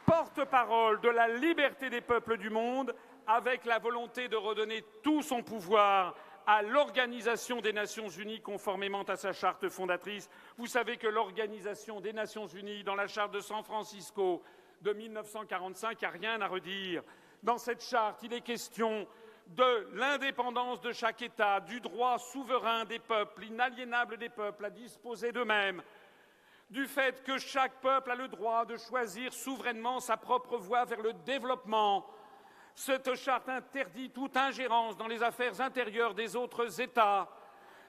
porte-parole de la liberté des peuples du monde, avec la volonté de redonner tout son pouvoir à l'Organisation des Nations Unies conformément à sa charte fondatrice. Vous savez que l'Organisation des Nations Unies, dans la charte de San Francisco de 1945, il n'y a rien à redire. Dans cette charte, il est question de l'indépendance de chaque État, du droit souverain des peuples, inaliénable des peuples à disposer d'eux-mêmes, du fait que chaque peuple a le droit de choisir souverainement sa propre voie vers le développement. Cette charte interdit toute ingérence dans les affaires intérieures des autres États.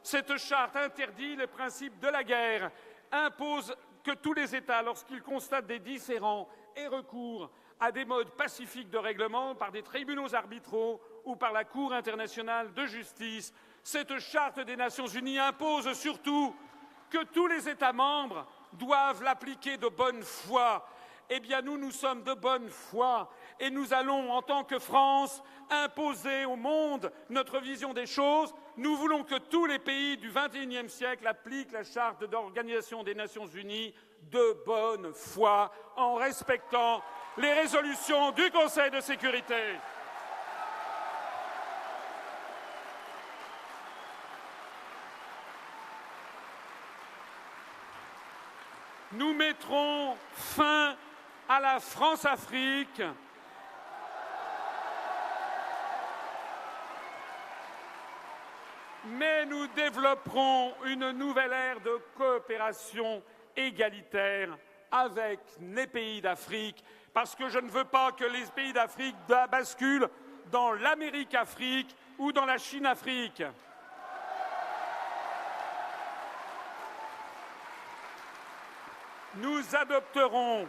Cette charte interdit le principe de la guerre, impose que tous les États, lorsqu'ils constatent des différends, aient recours à des modes pacifiques de règlement par des tribunaux arbitraux ou par la Cour internationale de justice. Cette charte des Nations Unies impose surtout que tous les États membres doivent l'appliquer de bonne foi. Eh bien, nous sommes de bonne foi et nous allons, en tant que France, imposer au monde notre vision des choses. Nous voulons que tous les pays du XXIe siècle appliquent la charte de l'Organisation des Nations Unies de bonne foi, en respectant les résolutions du Conseil de sécurité. Nous mettrons fin à la France-Afrique. Mais nous développerons une nouvelle ère de coopération égalitaire avec les pays d'Afrique, parce que je ne veux pas que les pays d'Afrique basculent dans l'Amérique-Afrique ou dans la Chine-Afrique. Nous adopterons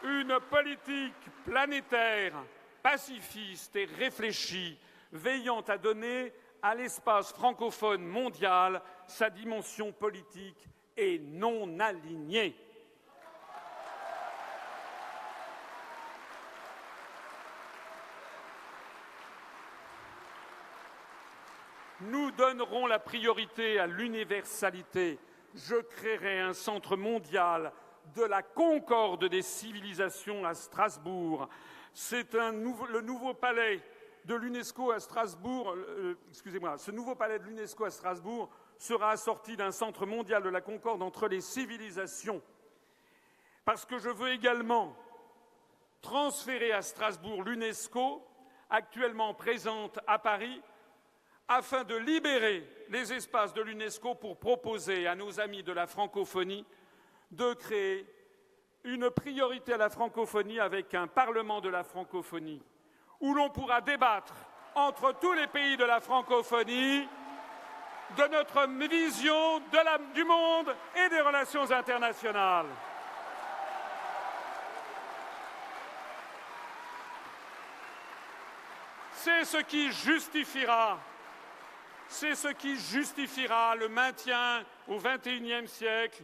une politique planétaire, pacifiste et réfléchie, veillant à donner à l'espace francophone mondial sa dimension politique et non alignée. Nous donnerons la priorité à l'universalité. Je créerai un centre mondial de la concorde des civilisations à Strasbourg. C'est le nouveau palais de l'UNESCO à Strasbourg. Ce nouveau palais de l'UNESCO à Strasbourg sera assorti d'un centre mondial de la concorde entre les civilisations. Parce que je veux également transférer à Strasbourg l'UNESCO, actuellement présente à Paris, afin de libérer les espaces de l'UNESCO pour proposer à nos amis de la francophonie de créer une priorité à la francophonie avec un Parlement de la francophonie, où l'on pourra débattre entre tous les pays de la francophonie de notre vision du monde et des relations internationales. C'est ce qui justifiera le maintien au XXIe siècle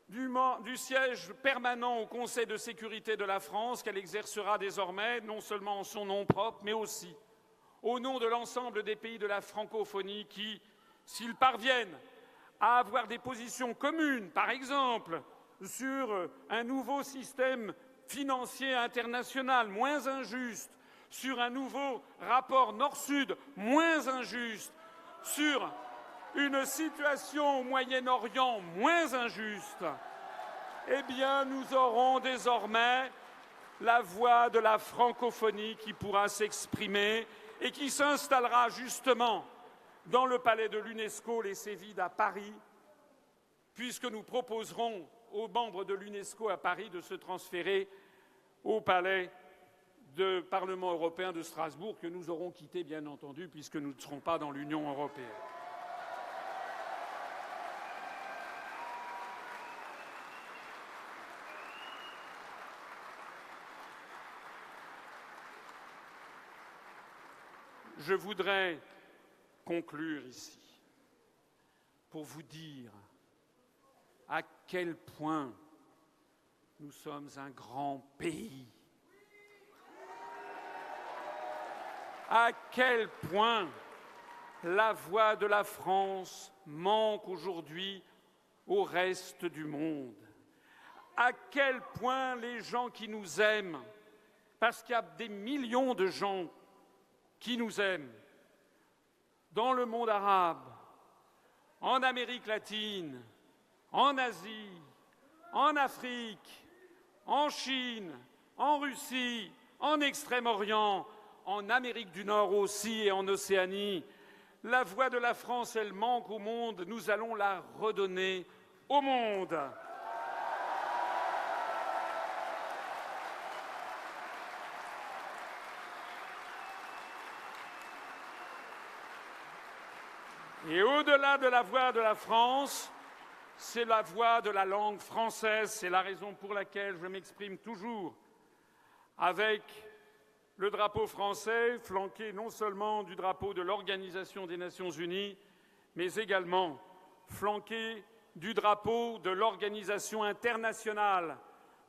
du siège permanent au Conseil de sécurité de la France qu'elle exercera désormais, non seulement en son nom propre, mais aussi au nom de l'ensemble des pays de la francophonie qui, s'ils parviennent à avoir des positions communes, par exemple, sur un nouveau système financier international moins injuste, sur un nouveau rapport Nord-Sud moins injuste, sur une situation au Moyen-Orient moins injuste, eh bien, nous aurons désormais la voix de la francophonie qui pourra s'exprimer et qui s'installera justement dans le palais de l'UNESCO, les Cévides à Paris, puisque nous proposerons aux membres de l'UNESCO à Paris de se transférer au palais du Parlement européen de Strasbourg, que nous aurons quitté, bien entendu, puisque nous ne serons pas dans l'Union européenne. Je voudrais conclure ici pour vous dire à quel point nous sommes un grand pays, à quel point la voix de la France manque aujourd'hui au reste du monde, à quel point les gens qui nous aiment, parce qu'il y a des millions de gens qui nous aiment dans le monde arabe, en Amérique latine, en Asie, en Afrique, en Chine, en Russie, en Extrême-Orient, en Amérique du Nord aussi et en Océanie. La voix de la France, elle manque au monde, nous allons la redonner au monde. Et au-delà de la voix de la France, c'est la voix de la langue française. C'est la raison pour laquelle je m'exprime toujours avec le drapeau français, flanqué non seulement du drapeau de l'Organisation des Nations Unies, mais également flanqué du drapeau de l'Organisation internationale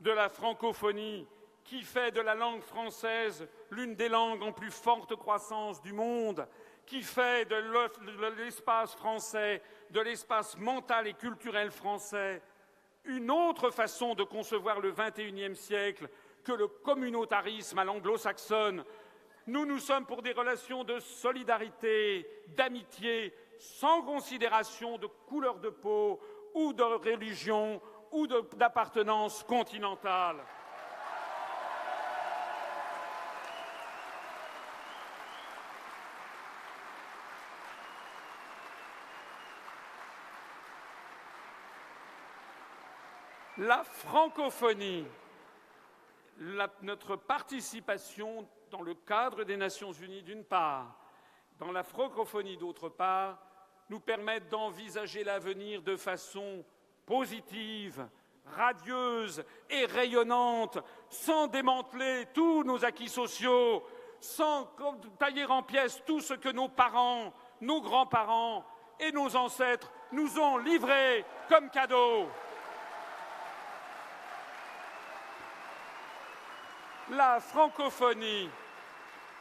de la francophonie, qui fait de la langue française l'une des langues en plus forte croissance du monde, qui fait de l'espace français, de l'espace mental et culturel français, une autre façon de concevoir le XXIe siècle que le communautarisme à l'anglo-saxonne. Nous sommes pour des relations de solidarité, d'amitié, sans considération de couleur de peau ou de religion ou d'appartenance continentale. La francophonie, notre participation dans le cadre des Nations Unies d'une part, dans la francophonie d'autre part, nous permettent d'envisager l'avenir de façon positive, radieuse et rayonnante, sans démanteler tous nos acquis sociaux, sans tailler en pièces tout ce que nos parents, nos grands-parents et nos ancêtres nous ont livré comme cadeau. La francophonie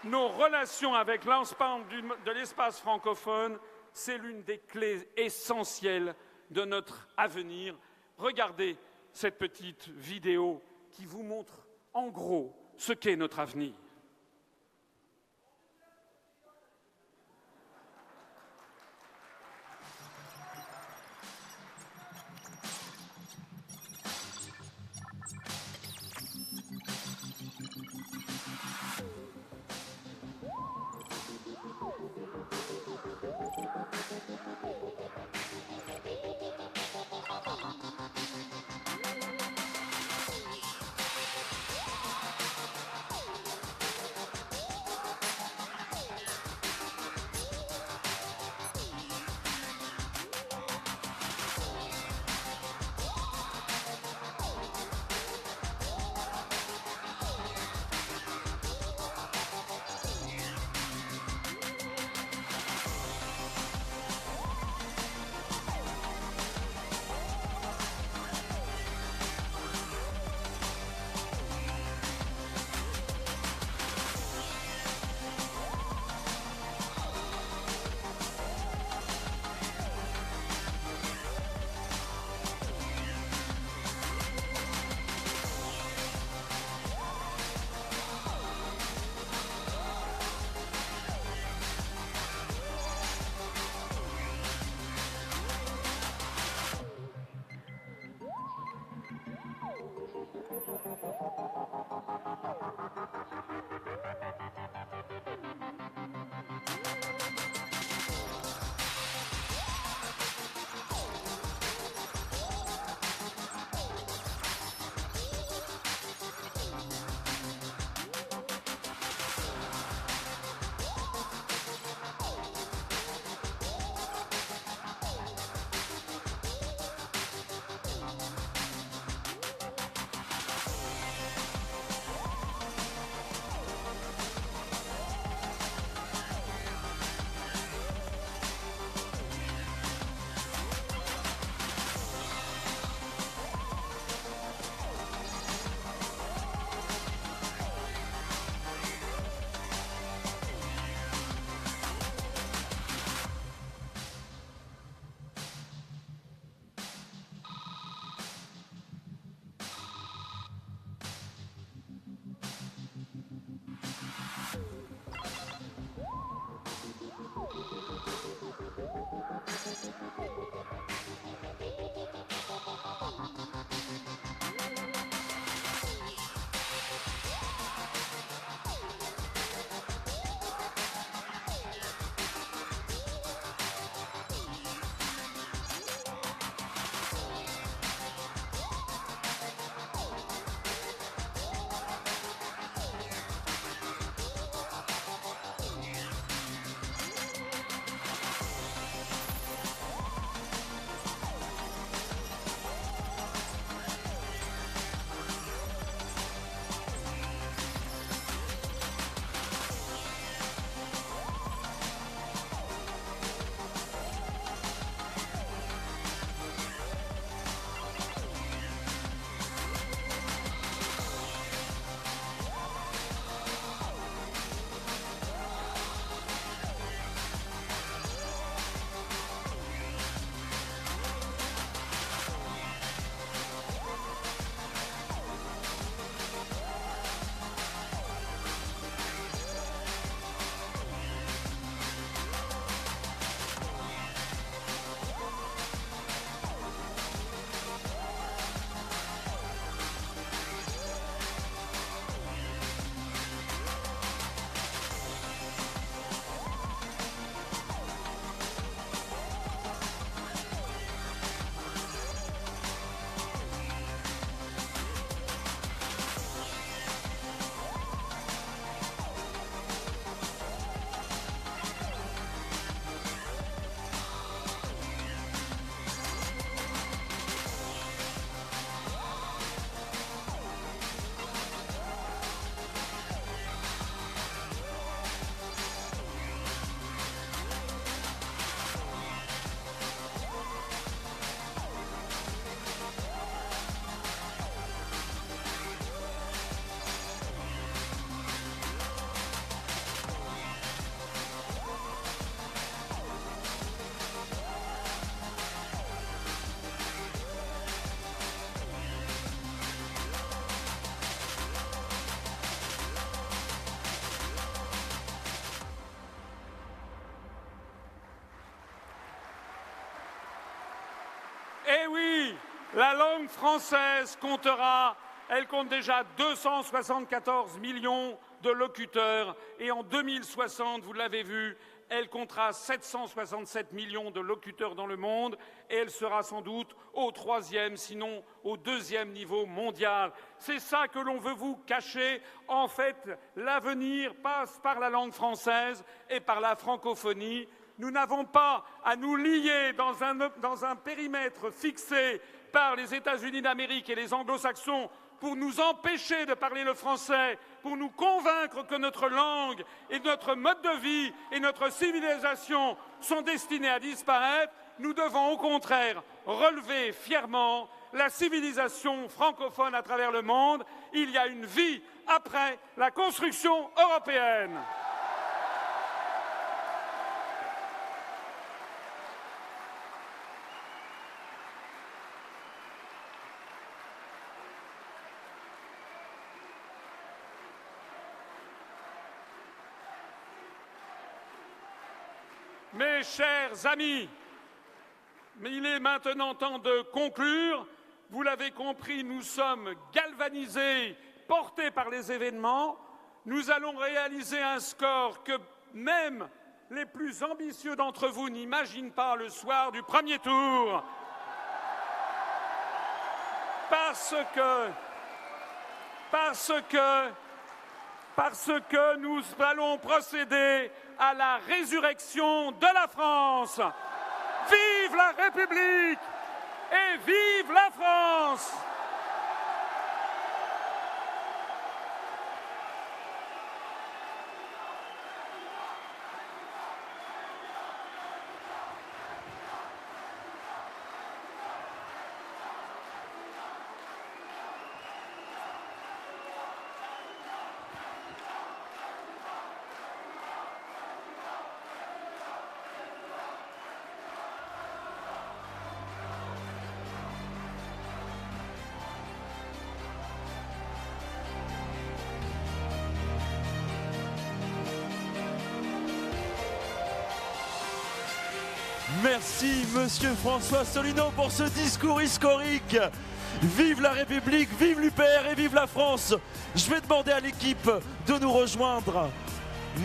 nos relations avec l'ensemble de l'espace francophone, c'est l'une des clés essentielles de notre avenir. Regardez cette petite vidéo qui vous montre en gros ce qu'est notre avenir. Eh oui, la langue française comptera, elle compte déjà 274 millions de locuteurs et en 2060, vous l'avez vu, elle comptera 767 millions de locuteurs dans le monde et elle sera sans doute au 3e, sinon au 2e niveau mondial. C'est ça que l'on veut vous cacher. En fait, l'avenir passe par la langue française et par la francophonie. Nous n'avons pas à nous lier dans un périmètre fixé par les États-Unis d'Amérique et les anglo-saxons pour nous empêcher de parler le français, pour nous convaincre que notre langue et notre mode de vie et notre civilisation sont destinés à disparaître. Nous devons au contraire relever fièrement la civilisation francophone à travers le monde. Il y a une vie après la construction européenne. Mes chers amis, il est maintenant temps de conclure. Vous l'avez compris, nous sommes galvanisés, portés par les événements. Nous allons réaliser un score que même les plus ambitieux d'entre vous n'imaginent pas le soir du premier tour. Parce que nous allons procéder à la résurrection de la France. Vive la République et vive la France! Merci, monsieur François Asselineau, pour ce discours historique. Vive la République, vive l'UPR et vive la France. Je vais demander à l'équipe de nous rejoindre.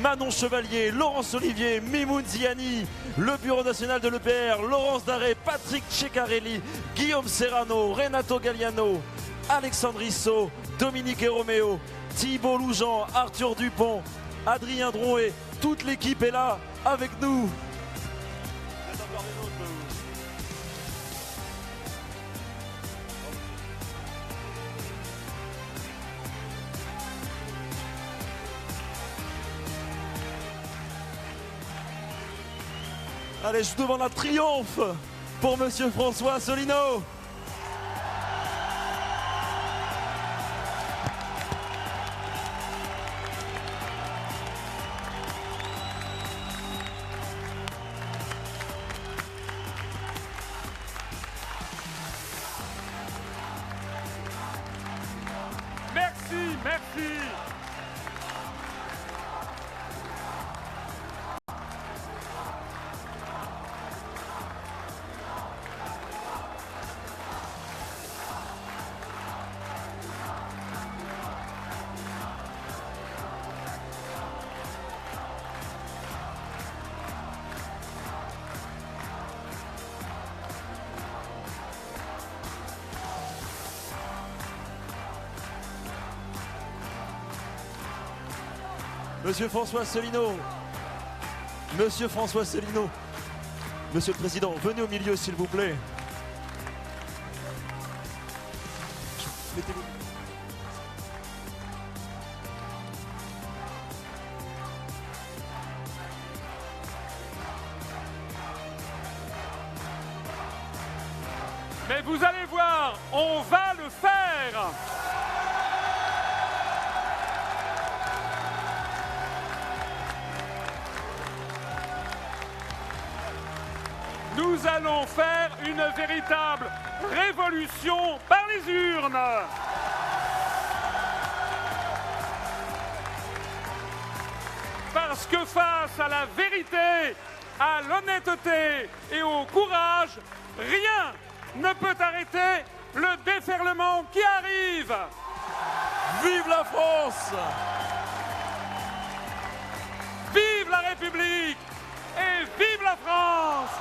Manon Chevalier, Laurence Olivier, Mimoun Ziani, le Bureau national de l'EPR, Laurence Daré, Patrick Ceccarelli, Guillaume Serrano, Renato Galliano, Alexandre Issot, Dominique Roméo, Thibault Loujean, Arthur Dupont, Adrien Drouet, toute l'équipe est là avec nous. Allez, je demande un triomphe pour monsieur François Asselineau. Merci, merci. Monsieur François Asselineau, monsieur François Asselineau, monsieur le Président, venez au milieu s'il vous plaît. Mettez-vous. Mais vous allez voir, on va le faire. Nous allons faire une véritable révolution par les urnes. Parce que face à la vérité, à l'honnêteté et au courage, rien ne peut arrêter le déferlement qui arrive. Vive la France! Vive la République et vive la France!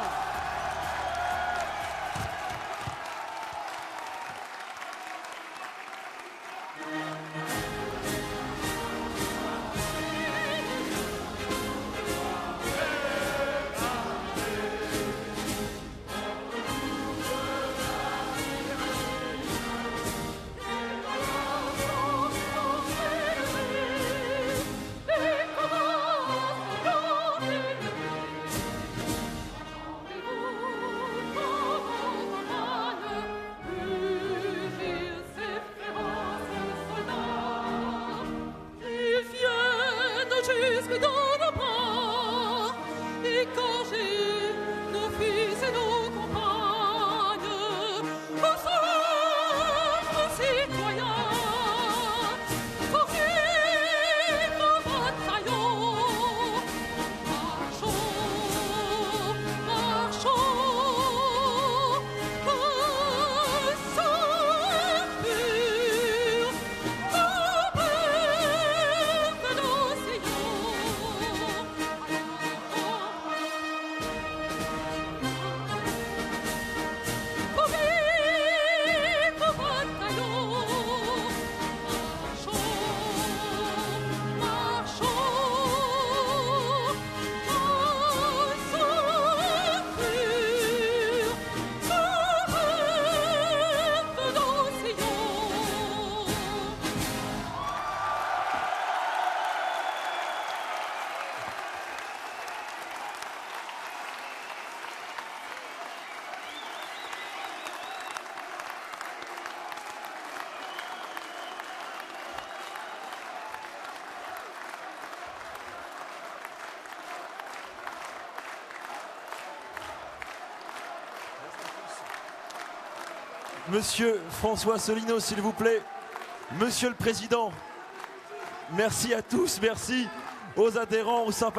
Jusque dans nos bras, et quand j'ai nos fils et nos compagnes, nous sommes citoyens, pour vivre nos bataillons. Marchons, marchons, un sang pur, au bleu de l'océan. Monsieur François Asselineau, s'il vous plaît. Monsieur le Président, merci à tous, merci aux adhérents, aux sympathisants.